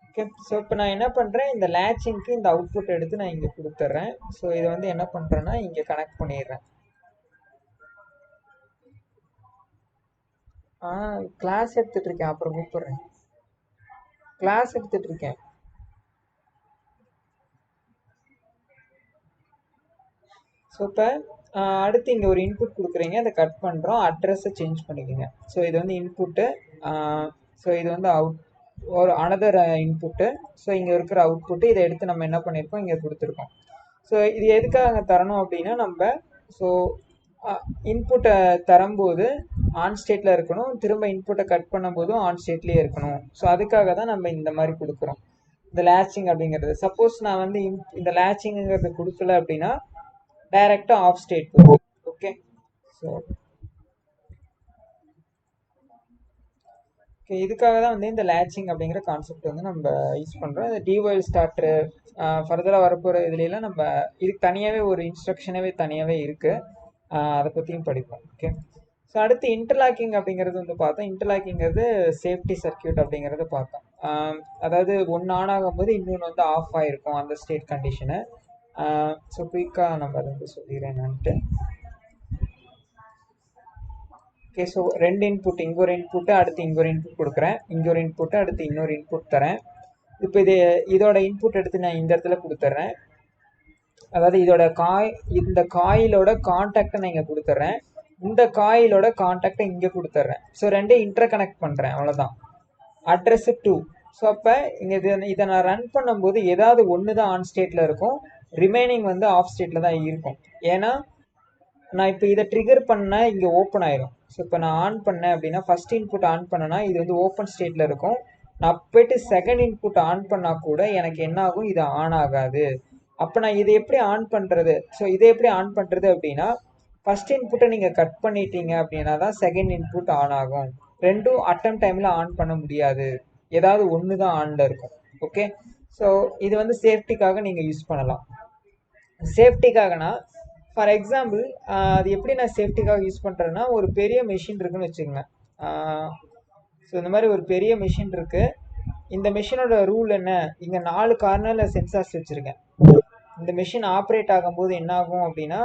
Okay. So இப்போ நான் என்ன பண்ணுறேன், இந்த லேட்சிங்க்கு இந்த அவுட்புட் எடுத்து நான் இங்கே கொடுத்துட்றேன். ஸோ இதை வந்து என்ன பண்ணுறேன்னா இங்கே கனெக்ட் பண்ணிடுறேன். கிளாஸ் எடுத்துட்டு இருக்கேன், அப்புறம் கூப்பிடுறேன். கிளாஸ் எடுத்துட்டு இருக்கேன். ஸோ இப்போ அடுத்து இங்கே ஒரு இன்புட் கொடுக்குறீங்க, அதை கட் பண்ணுறோம், அட்ரஸை சேஞ்ச் பண்ணிக்கோங்க. ஸோ இது வந்து இன்புட்டு. ஸோ இது வந்து ஒரு அனதர் இன்புட்டு. ஸோ இங்கே இருக்கிற அவுட்புட்டு இதை எடுத்து நம்ம என்ன பண்ணியிருக்கோம், இங்கே கொடுத்துருக்கோம். ஸோ இது எதுக்காக தரணும் அப்படின்னா, நம்ம ஸோ இன்புட்டை தரும்போது ஆன் ஸ்டேட்டில் இருக்கணும், திரும்ப இன்புட்டை கட் பண்ணும்போதும் ஆன் ஸ்டேட்லேயே இருக்கணும். ஸோ அதுக்காக தான் நம்ம இந்த மாதிரி கொடுக்குறோம், இந்த லேட்சிங் அப்படிங்கிறது. சப்போஸ் நான் வந்து இந்த லேட்சிங்கிறது கொடுக்கல அப்படின்னா டைரெக்டாக ஆஃப் ஸ்டேட் போகும். ஓகே. ஸோ ஓகே, இதுக்காக தான் வந்து இந்த லேட்சிங் அப்படிங்கிற கான்செப்ட் வந்து நம்ம யூஸ் பண்ணுறோம். இந்த டிவைல் ஸ்டார்டரு ஃபர்தராக வரப்போகிற இதுலாம் நம்ம இதுக்கு தனியாகவே ஒரு இன்ஸ்ட்ரக்ஷனாகவே தனியாகவே இருக்குது, அதை பற்றியும் படிப்போம். ஓகே. ஸோ அடுத்து இன்டர்லாக்கிங் அப்படிங்கிறது வந்து பார்த்தோம். இன்டர்லாக்கிங்கிறது சேஃப்டி சர்க்கியூட் அப்படிங்கிறத பார்த்தோம். அதாவது ஒன்று ஆன் ஆகும்போது இன்னொன்று வந்து ஆஃப் ஆகிருக்கும், அந்த ஸ்டேட் கண்டிஷனு. ஸோ குயிக்காக நம்ம அதை வந்து சொல்லிடுறேன் என்னான்ட்டு. ஓகே. ஸோ ரெண்டு இன்புட், இங்கே ஒரு இன்புட்டு, அடுத்து இங்கே ஒரு இன்புட் கொடுக்குறேன், இங்கே ஒரு இன்புட்டு, அடுத்து இன்னொரு இன்புட் தரேன். இப்போ இதோட இன்புட் எடுத்து நான் இந்த இடத்துல கொடுத்துட்றேன். அதாவது இந்த காயிலோட கான்டாக்டை நான் இங்கே கொடுத்துட்றேன், இந்த காயிலோட கான்டாக்டை இங்கே கொடுத்துட்றேன். ஸோ ரெண்டையும் இன்டர் கனெக்ட் பண்ணுறேன், அவ்வளோதான். அட்ரஸ் 2. ஸோ அப்போ இங்கே இதை நான் ரன் பண்ணும்போது ஏதாவது ஒன்று தான் ஆன் ஸ்டேட்டில் இருக்கும், ரிமைனிங் வந்து ஆஃப் ஸ்டேட்டில் தான் இருக்கும். ஏன்னா நான் இப்போ இதை ட்ரிகர் பண்ணால் இங்கே ஓப்பன் ஆயிரும். ஸோ இப்போ நான் ஆன் பண்ணேன் அப்படின்னா, ஃபர்ஸ்ட் இன்புட் ஆன் பண்ணனா இது வந்து ஓப்பன் ஸ்டேட்டில் இருக்கும். நான் போய்ட்டு செகண்ட் இன்புட் ஆன் பண்ணால் கூட எனக்கு என்ன ஆகும், இது ஆன் ஆகாது. அப்போ நான் இதை எப்படி ஆன் பண்ணுறது? ஸோ இதை எப்படி ஆன் பண்ணுறது அப்படின்னா, ஃபர்ஸ்ட் இன்புட்டை நீங்கள் கட் பண்ணிட்டீங்க அப்படின்னா தான் செகண்ட் இன்புட் ஆன் ஆகும். ரெண்டும் அட்டம் டைமில் ஆன் பண்ண முடியாது, ஏதாவது ஒன்று தான் ஆனில் இருக்கும். ஓகே. ஸோ இது வந்து சேஃப்டிக்காக நீங்கள் யூஸ் பண்ணலாம். சேஃப்டிக்காகனா ஃபார் எக்ஸாம்பிள் அது எப்படி நான் சேஃப்டிக்காக யூஸ் பண்ணுறேன்னா, ஒரு பெரிய மிஷின் இருக்குன்னு வச்சுக்கோங்க. ஸோ இந்த மாதிரி ஒரு பெரிய மிஷின் இருக்குது. இந்த மிஷினோட ரூல் என்ன, இங்கே 4 கார்னரில் சென்சார்ஸ் வச்சுருக்கேன். இந்த மிஷின் ஆப்ரேட் ஆகும்போது என்ன ஆகும் அப்படின்னா,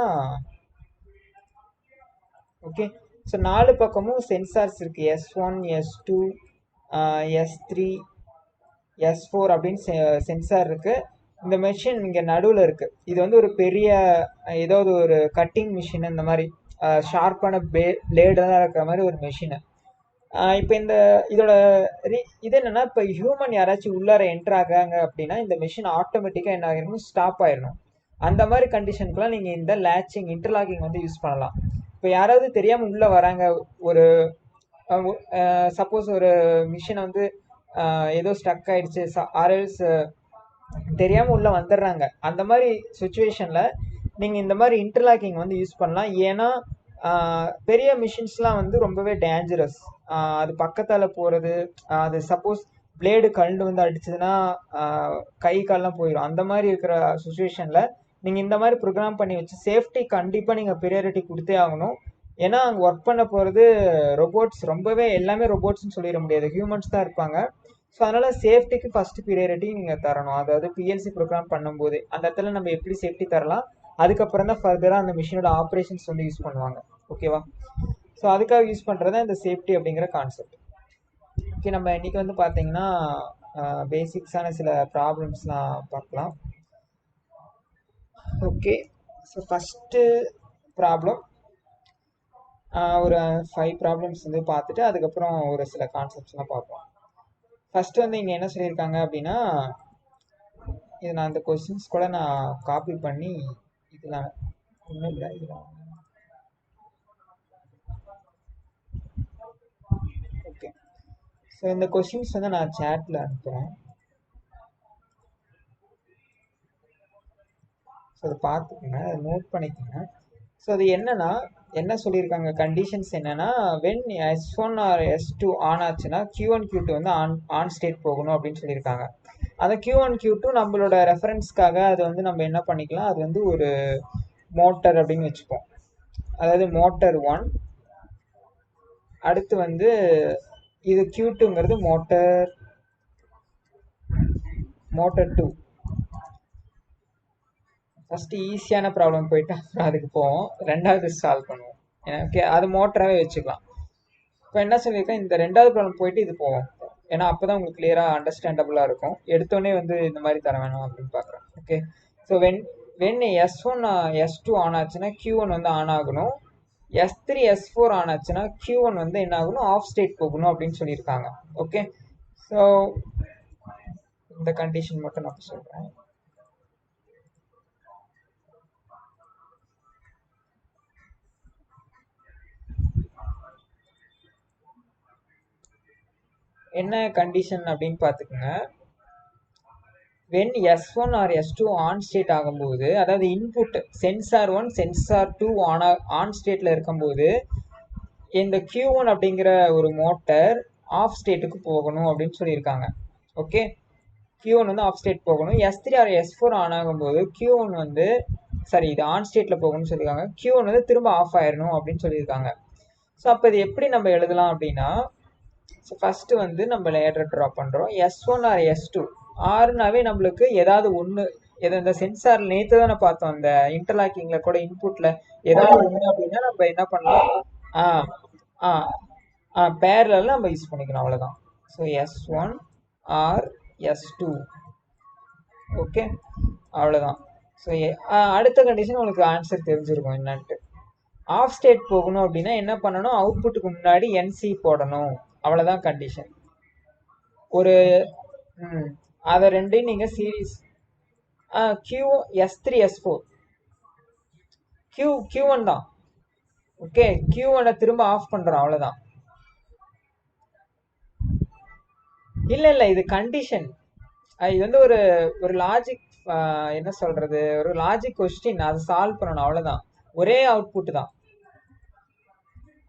ஓகே, ஸோ 4 பக்கமும் சென்சார்ஸ் இருக்குது. S1, S2, S3, S4 அப்படின்னு சென்சார் இருக்குது. இந்த மிஷின் இங்கே நடுவில் இருக்குது. இது வந்து ஒரு பெரிய ஏதாவது ஒரு கட்டிங் மிஷின், இந்த மாதிரி ஷார்ப்பான பிளேடெல்லாம் இருக்கிற மாதிரி ஒரு மிஷினு. இப்போ இதோட இது என்னென்னா, இப்போ ஹியூமன் யாராச்சும் உள்ளார என்ட்ரு ஆகாங்க அப்படின்னா இந்த மிஷின் ஆட்டோமேட்டிக்காக என்ன ஆகிடணும், ஸ்டாப் ஆகிடணும். அந்த மாதிரி கண்டிஷனுக்குலாம் நீங்கள் இந்த லேட்சிங் இன்டர்லாக்கிங் வந்து யூஸ் பண்ணலாம். இப்போ யாராவது தெரியாமல் உள்ளே வராங்க, ஒரு சப்போஸ் ஒரு மிஷினை வந்து ஏதோ ஸ்டக் ஆகிடுச்சு, ஆர்எல்ஸ் தெரியாமல் உள்ளே வந்துடுறாங்க, அந்த மாதிரி சுச்சுவேஷனில் நீங்கள் இந்த மாதிரி இன்டர்லாக்கிங் வந்து யூஸ் பண்ணலாம். ஏன்னா பெரிய மிஷின்ஸ்லாம் வந்து ரொம்பவே டேஞ்சரஸ். அது பக்கத்தால் போகிறது, அது சப்போஸ் பிளேடு கழண்டு வந்து அடிச்சதுன்னா கை கால்லாம் போயிடும். அந்த மாதிரி இருக்கிற சுச்சுவேஷனில் நீங்கள் இந்த மாதிரி ப்ரோக்ராம் பண்ணி வச்சு சேஃப்டி கண்டிப்பாக நீங்கள் ப்ரியாரிட்டி கொடுத்தே ஆகணும். ஏன்னா அங்கே ஒர்க் பண்ண போகிறது ரொபோட்ஸ், ரொம்பவே எல்லாமே ரொபோட்ஸ்ன்னு சொல்லிட முடியாது, ஹியூமன்ஸ் தான் இருப்பாங்க. ஸோ அதனால் சேஃப்டிக்கு ஃபஸ்ட்டு ப்ரியாரிட்டி நீங்கள் தரணும். அதாவது பிஎல்சி ப்ரோக்ராம் பண்ணும்போது அந்த இடத்துல நம்ம எப்படி சேஃப்டி தரலாம், அதுக்கப்புறம் தான் ஃபர்தராக அந்த மிஷினோட ஆப்ரேஷன்ஸ் வந்து யூஸ் பண்ணுவாங்க. ஓகேவா? ஸோ அதுக்காக யூஸ் பண்ணுறது தான் இந்த சேஃப்டி அப்படிங்கிற கான்செப்ட். ஓகே, நம்ம இன்றைக்கி வந்து பார்த்தீங்கன்னா பேசிக்ஸான சில ப்ராப்ளம்ஸ்லாம் பார்க்கலாம். ஓகே. ஸோ ஃபஸ்ட்டு ப்ராப்ளம் ஒரு 5 ப்ராப்ளம்ஸ் வந்து பார்த்துட்டு அதுக்கப்புறம் ஒரு சில கான்செப்ட்ஸ்லாம் பார்ப்போம். ஃபஸ்ட்டு வந்து இங்கே என்ன சொல்லியிருக்காங்க அப்படின்னா, இது நான் இந்த கொஸ்டின்ஸ் கூட நான் காப்பி பண்ணி இதெல்லாம் ஒன்றும் இல்லை, இதெல்லாம் ஓகே. ஸோ இந்த கொஸ்டின்ஸ் வந்து நான் சேட்டில் அனுப்புகிறேன், ஸோ அதை பார்த்துக்கோங்க, அதை நோட் பண்ணிக்கோங்க. ஸோ அது என்னன்னா, என்ன சொல்லியிருக்காங்க கண்டிஷன்ஸ் என்னன்னா, when S1 R S2 on ஆச்சுன்னா Q1 Q2 வந்து ஆன் ஸ்டேட் போகணும் அப்படின்னு சொல்லியிருக்காங்க. அந்த Q1 Q2 நம்மளோட ரெஃபரன்ஸ்க்காக அது வந்து நம்ம என்ன பண்ணிக்கலாம், அது வந்து ஒரு மோட்டர் அப்படின்னு வச்சுப்போம். அதாவது மோட்டர் 1, அடுத்து வந்து இது Q2ங்கிறது மோட்டர் மோட்டர் 2. ஃபஸ்ட்டு ஈஸியான ப்ராப்ளம் போயிட்டு அப்புறம் அதுக்கு போவோம், ரெண்டாவது சால்வ் பண்ணுவோம். ஓகே, அது மோட்டராகவே வச்சுக்கலாம். இப்போ என்ன சொல்லியிருக்கேன், இந்த ரெண்டாவது ப்ராப்ளம் போயிட்டு இது போவோம். ஏன்னா அப்போ தான் உங்களுக்கு கிளியராக அண்டர்ஸ்டாண்டபுளாக இருக்கும். எடுத்தோடனே வந்து இந்த மாதிரி தர வேணும் அப்படின்னு பார்க்குறேன். Okay, so when S1 S2 on ஆச்சுன்னா Q1 வந்து ஆன் ஆகணும். S3 S4 ஆன் ஆச்சுன்னா Q1 வந்து என்ன ஆகணும், ஆஃப் ஸ்டேட் போகணும் அப்படின்னு சொல்லியிருக்காங்க. ஓகே, ஸோ இந்த கண்டிஷன் மட்டும் நான் சொல்கிறேன். என்ன கண்டிஷன் அப்படின்னு பார்த்துக்குங்க. when S1 or S2 on state ஆகும்போது, அதாவது இன்புட் சென்சார் 1 சென்சார் 2 ஆன் ஸ்டேட்ல இருக்கும்போது இந்த Q1 அப்படிங்கிற ஒரு மோட்டர் ஆஃப் ஸ்டேட்டுக்கு போகணும் அப்படின்னு சொல்லியிருக்காங்க. ஓகே, Q1 வந்து ஆஃப் ஸ்டேட் போகணும். S3 or S4 ஆன் ஆகும்போது Q1 வந்து இது ஆன் ஸ்டேட்ல போகணும்னு சொல்லியிருக்காங்க. Q1 வந்து திரும்ப ஆஃப் ஆயிடணும் அப்படின்னு சொல்லியிருக்காங்க. ஸோ அப்போ இது எப்படி நம்ம எழுதலாம் அப்படின்னா, ஸோ ஃபஸ்ட்டு வந்து நம்ம லேடர் ட்ரா பண்ணுறோம். S1 or S2 ஆறுனாவே நம்மளுக்கு ஏதாவது ஒன்று, இந்த சென்சார் நேற்று தானே பார்த்தோம், அந்த இன்டர்லாக்கிங்கில் கூட இன்புட்டில் ஏதாவது ஒன்று அப்படின்னா நம்ம என்ன பண்ணலாம், பேரலில் நம்ம யூஸ் பண்ணிக்கணும், அவ்வளோதான். So S1 or S2. Okay, அவ்வளோதான். ஸோ அடுத்த கண்டிஷன் உங்களுக்கு ஆன்சர் தெரிஞ்சிருக்கும் என்னன்ட்டு. ஆஃப் ஸ்டேட் போகணும் அப்படின்னா என்ன பண்ணணும், அவுட்புட்டுக்கு முன்னாடி NC போடணும், அவ்வளோதான் கண்டிஷன். ஒரு அதை ரெண்டையும் நீங்கள் சீரீஸ் S3 S4 Q1 தான். ஓகே, Q1 திரும்ப ஆஃப் பண்ணுறோம், அவ்வளோதான். இல்லை இது கண்டிஷன். இது வந்து ஒரு லாஜிக், என்ன சொல்கிறது, ஒரு லாஜிக் கொஸ்டின், அதை சால்வ் பண்ணணும், அவ்வளோதான். ஒரே அவுட்புட் தான்,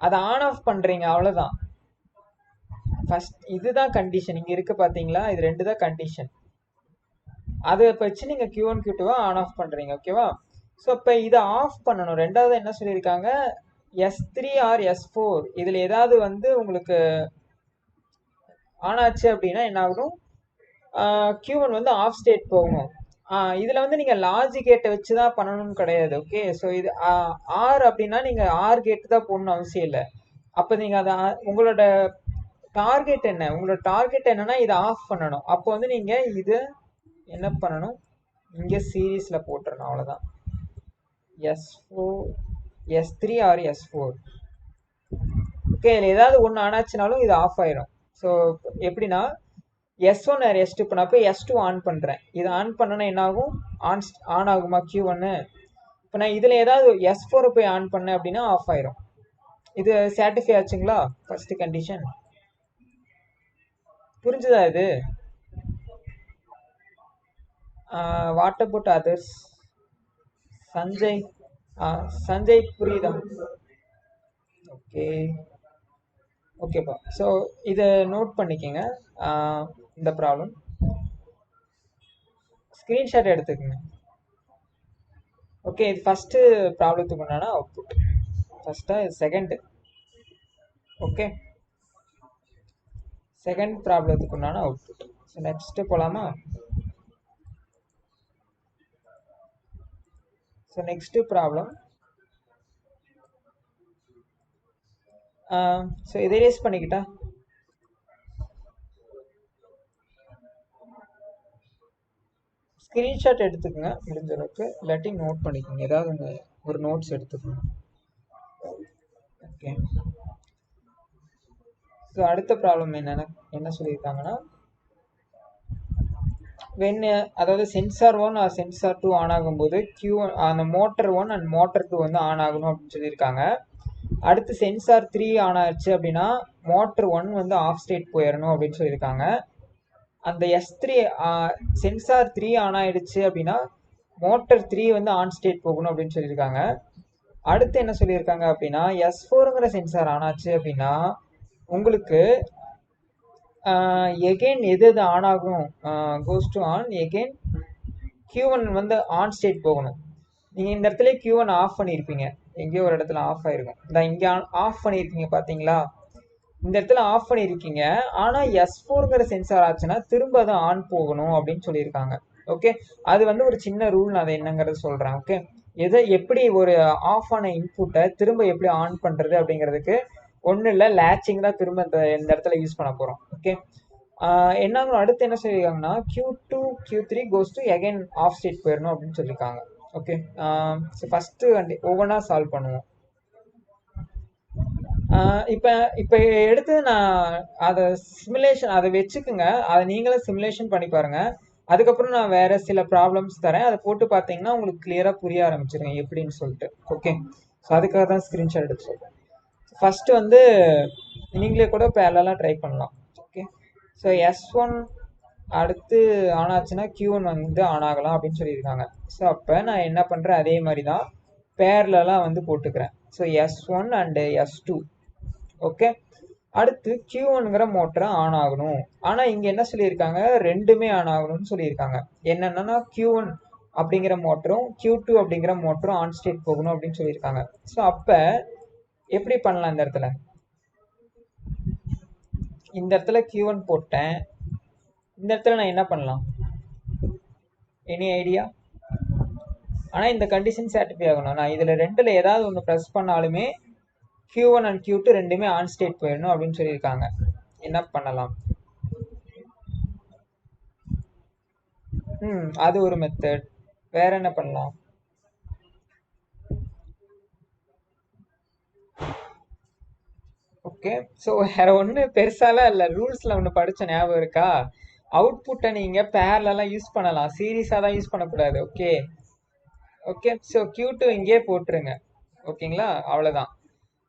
அதை ஆன் ஆஃப் பண்ணுறீங்க, அவ்வளோதான். ஃபர்ஸ்ட் இதுதான் கண்டிஷன். இங்கே இருக்கு பார்த்தீங்களா, இது ரெண்டு தான் கண்டிஷன். அதை வச்சு நீங்கள் Q1 Q2 ஆன் ஆஃப் பண்ணுறீங்க. ஓகேவா? ஸோ இப்போ இதை ஆஃப் பண்ணணும். ரெண்டாவது என்ன சொல்லியிருக்காங்க, S3 or S4 இதில் ஏதாவது வந்து உங்களுக்கு ஆன் ஆச்சு அப்படின்னா என்ன ஆகணும், Q1 வந்து ஆஃப் ஸ்டேட் போகணும். இதில் வந்து நீங்கள் லாஜிக் கேட்டை வச்சு தான் பண்ணணும்னு கிடையாது. ஓகே, ஸோ இது ஆர் அப்படின்னா நீங்கள் ஆர் கேட்டு தான் போடணும்னு அவசியம் இல்லை. அப்போ நீங்கள் அதை உங்களோட டார்கெட் என்ன, உங்களோட டார்கெட் என்னன்னா இதை ஆஃப் பண்ணணும். அப்போ வந்து நீங்கள் இது என்ன பண்ணணும், இங்கே சீரீஸில் போட்டுறணும், அவ்வளோதான். S4 S3 or S4. Okay, இதில் ஏதாவது ஒன்று ஆனாச்சுனாலும் இது ஆஃப் ஆயிடும். ஸோ எப்படின்னா S1 or S2 இப்போ நான் போய் S2 ஆன் பண்ணுறேன், இது ஆன் பண்ணனா என்ன ஆகும், ஆன் ஆகுமா Q1? இப்போ நான் இதில் ஏதாவது S4 போய் ஆன் பண்ணேன் அப்படின்னா ஆஃப் ஆயிரும். இது சாட்டிஸ்ஃபை ஆச்சுங்களா ஃபர்ஸ்ட் கண்டிஷன்? புரிஞ்சுதா இது? What about others? சஞ்சய் புரியுதா? ஓகேப்பா. ஸோ இதை நோட் பண்ணிக்கோங்க, இந்த ப்ராப்ளம் ஸ்க்ரீன்ஷாட் எடுத்துக்கோங்க. ஓகே, இது ஃபஸ்ட்டு ப்ராப்ளத்துக்கு உண்டான அவுட்புட், ஃபஸ்ட்டா இது செகண்டு. ஓகே, செகண்ட் ப்ராப்ளத்துக்கு உண்டான அவுட்புட். ஸோ நெக்ஸ்ட்டு போகலாமா? ஸோ நெக்ஸ்ட்டு ப்ராப்ளம், ஸோ இதை ரேஸ் பண்ணிக்கிட்டா ஸ்க்ரீன்ஷாட் எடுத்துக்கோங்க முடிஞ்ச அளவுக்கு, இல்லாட்டி நோட் பண்ணிக்கோங்க, ஏதாவது ஒரு நோட்ஸ் எடுத்துக்கோங்க. ஓகே, ஸோ அடுத்த ப்ராப்ளம் என்ன சொல்லியிருக்காங்கன்னா, அதாவது சென்சார் 1 ஆர் சென்சார் 2 ஆன் ஆகும்போது அந்த மோட்டர் 1 அண்ட் மோட்டர் 2 வந்து ஆன் ஆகணும் அப்படின்னு சொல்லியிருக்காங்க. அடுத்து சென்சார் 3 ஆன் ஆச்சு அப்படின்னா மோட்டர் 1 வந்து ஆஃப் ஸ்டேட் போயிடணும் அப்படின்னு சொல்லியிருக்காங்க. அந்த S3 சென்சார் 3 ஆன் ஆயிடுச்சு அப்படின்னா மோட்டர் 3 வந்து ஆன் ஸ்டேட் போகணும் அப்படின்னு சொல்லியிருக்காங்க. அடுத்து என்ன சொல்லியிருக்காங்க அப்படின்னா, S4ங்கிற சென்சார் ஆன் ஆச்சு அப்படின்னா உங்களுக்கு எகெயின் எது ஆன் ஆகும், goes to on again Q1 வந்து ஆன் ஸ்டேட் போகணும். நீங்கள் இந்த இடத்துல Q1 ஆஃப் பண்ணியிருப்பீங்க, எங்கேயோ ஒரு இடத்துல ஆஃப் ஆயிருக்கும், இங்கே ஆஃப் பண்ணியிருக்கீங்க பார்த்தீங்களா, இந்த இடத்துல ஆஃப் பண்ணியிருக்கீங்க. ஆனால் S4ங்கிற சென்சார் ஆச்சுன்னா திரும்ப அது ஆன் போகணும் அப்படின்னு சொல்லியிருக்காங்க. ஓகே, அது வந்து ஒரு சின்ன ரூல், நான் அதை என்னங்கிறது சொல்கிறேன். ஓகே, எப்படி ஒரு ஆஃப் ஆன இன்புட்டை திரும்ப எப்படி ஆன் பண்ணுறது அப்படிங்கிறதுக்கு ஒன்றும் இல்லை, லேச்சிங் தான் திரும்ப இந்த இடத்துல யூஸ் பண்ண போகிறோம். ஓகே, என்ன அடுத்து என்ன சொல்லியிருக்காங்கன்னா Q2 Q3 goes to again off state போயிடணும் அப்படின்னு சொல்லியிருக்காங்க. ஓகே, ஸோ ஃபஸ்ட்டு ஒவ்வொன்றா சால்வ் பண்ணுவோம். இப்போ இப்போ எடுத்து நான் அதை அதை வச்சுக்குங்க, அதை நீங்களே சிமுலேஷன் பண்ணி பாருங்க. அதுக்கப்புறம் நான் வேற சில ப்ராப்ளம்ஸ் தரேன், அதை போட்டு பார்த்தீங்கன்னா உங்களுக்கு கிளியராக புரிய ஆரம்பிச்சிருங்க எப்படின்னு சொல்லிட்டு. ஓகே, ஸோ அதுக்காக தான் ஸ்க்ரீன்ஷாட் எடுத்து சொல்கிறேன். ஃபஸ்ட்டு வந்து நீங்களே கூட பேரலாம் ட்ரை பண்ணலாம். ஓகே, ஸோ S1 அடுத்து ஆன் ஆச்சுன்னா Q1 வந்து ஆன் ஆகலாம் அப்படின்னு சொல்லியிருக்காங்க. ஸோ அப்போ நான் என்ன பண்ணுறேன், அதே மாதிரி தான் பேரலாம் வந்து போட்டுக்கிறேன். So S1 and S2. Okay, அடுத்து Q1ங்கிற மோட்டரை ஆன் ஆகணும். ஆனால் இங்கே என்ன சொல்லியிருக்காங்க, ரெண்டுமே ஆன் ஆகணும்னு சொல்லியிருக்காங்க. என்னென்னா Q1 அப்படிங்கிற மோட்டரும் Q2 அப்படிங்கிற மோட்டரும் ஆன் ஸ்டேட் போகணும் அப்படின்னு சொல்லியிருக்காங்க. ஸோ அப்போ எப்படி பண்ணலாம், இந்த இடத்துல Q1 போட்டேன், இந்த இடத்துல நான் என்ன பண்ணலாம், எனி ஐடியா? ஆனால் இந்த கண்டிஷன் சாட்டிஃபை ஆகணும். நான் இதில் ரெண்டில் ஏதாவது ஒன்று ப்ரெஸ் பண்ணாலுமே Q1 அண்ட் Q2 ரெண்டுமே ஆன் ஸ்டேட் போயிடணும் அப்படின்னு சொல்லியிருக்காங்க. என்ன பண்ணலாம்? அது ஒரு மெத்தட். வேற என்ன பண்ணலாம்? ஓகே, ஸோ வேற ஒன்று பெருசாலாம் இல்லை, ரூல்ஸில் ஒன்று படித்த ஞாபகம் இருக்கா? அவுட்புட்டை நீங்கள் பேரலாம் யூஸ் பண்ணலாம், சீரியஸாக தான் யூஸ் பண்ணக்கூடாது. ஓகே ஓகே, ஸோ Q2 இங்கே போட்டுருங்க. ஓகேங்களா, அவ்வளோதான்.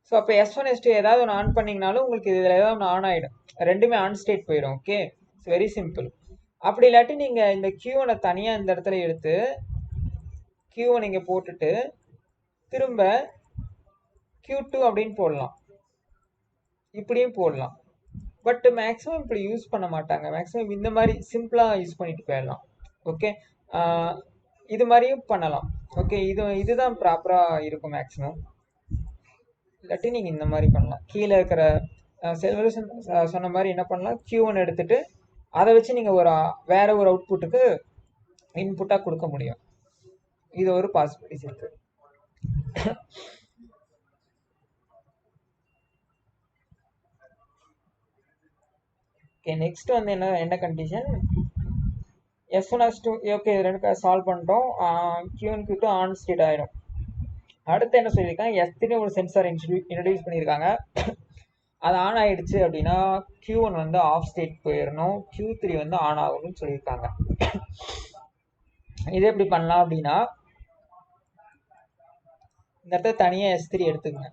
ஸோ அப்போ S1 S2 ஏதாவது ஒன்று ஆன் பண்ணிங்கனாலும் உங்களுக்கு இதில் ஏதாவது ஒன்று ஆன் ஆகிடும், ரெண்டுமே ஆன் ஸ்டேட் போயிடும். Okay, it's very simple. அப்படி இல்லாட்டி நீங்கள் இந்த Q1 தனியாக இந்த இடத்துல எடுத்து Q1 இங்கே போட்டுட்டு திரும்ப Q2 அப்படின்னு போடலாம், இப்படியும் போடலாம். பட் மேக்ஸிமம் இப்படி யூஸ் பண்ண மாட்டாங்க, மேக்ஸிமம் இந்த மாதிரி சிம்பிளாக யூஸ் பண்ணிட்டு போயிடலாம். ஓகே, இது மாதிரியும் பண்ணலாம். ஓகே, இதுதான் ப்ராப்பராக இருக்கும் மேக்ஸிமம். இல்லாட்டி நீங்கள் இந்த மாதிரி பண்ணலாம். கீழே இருக்கிற செல்வரேஷன் சொன்ன மாதிரி என்ன பண்ணலாம், Q1 எடுத்துட்டு அதை வச்சு நீங்கள் வேற ஒரு அவுட்புட்டுக்கு இன்புட்டாக கொடுக்க முடியும். இது ஒரு பாசிபிலிட்டிஸ் இருக்கு. ஓகே, நெக்ஸ்ட் வந்து என்ன கண்டிஷன், S1 S2. ஓகே, ரெண்டு சால்வ் பண்ணிட்டோம். Q1 Q2 ஆன் ஸ்டேட் ஆயிடும். அடுத்து என்ன சொல்லியிருக்காங்க, S3 ஒரு சென்சார் இன்ட்ரடியூஸ் பண்ணியிருக்காங்க. அது ஆன் ஆயிடுச்சு அப்படின்னா Q1 வந்து ஆஃப் ஸ்டேட் போயிடணும், Q3 வந்து ஆன் ஆகணும்னு சொல்லியிருக்காங்க. இது எப்படி பண்ணலாம் அப்படின்னா, இந்த இடத்துல தனியாக S3 எடுத்துக்கங்க.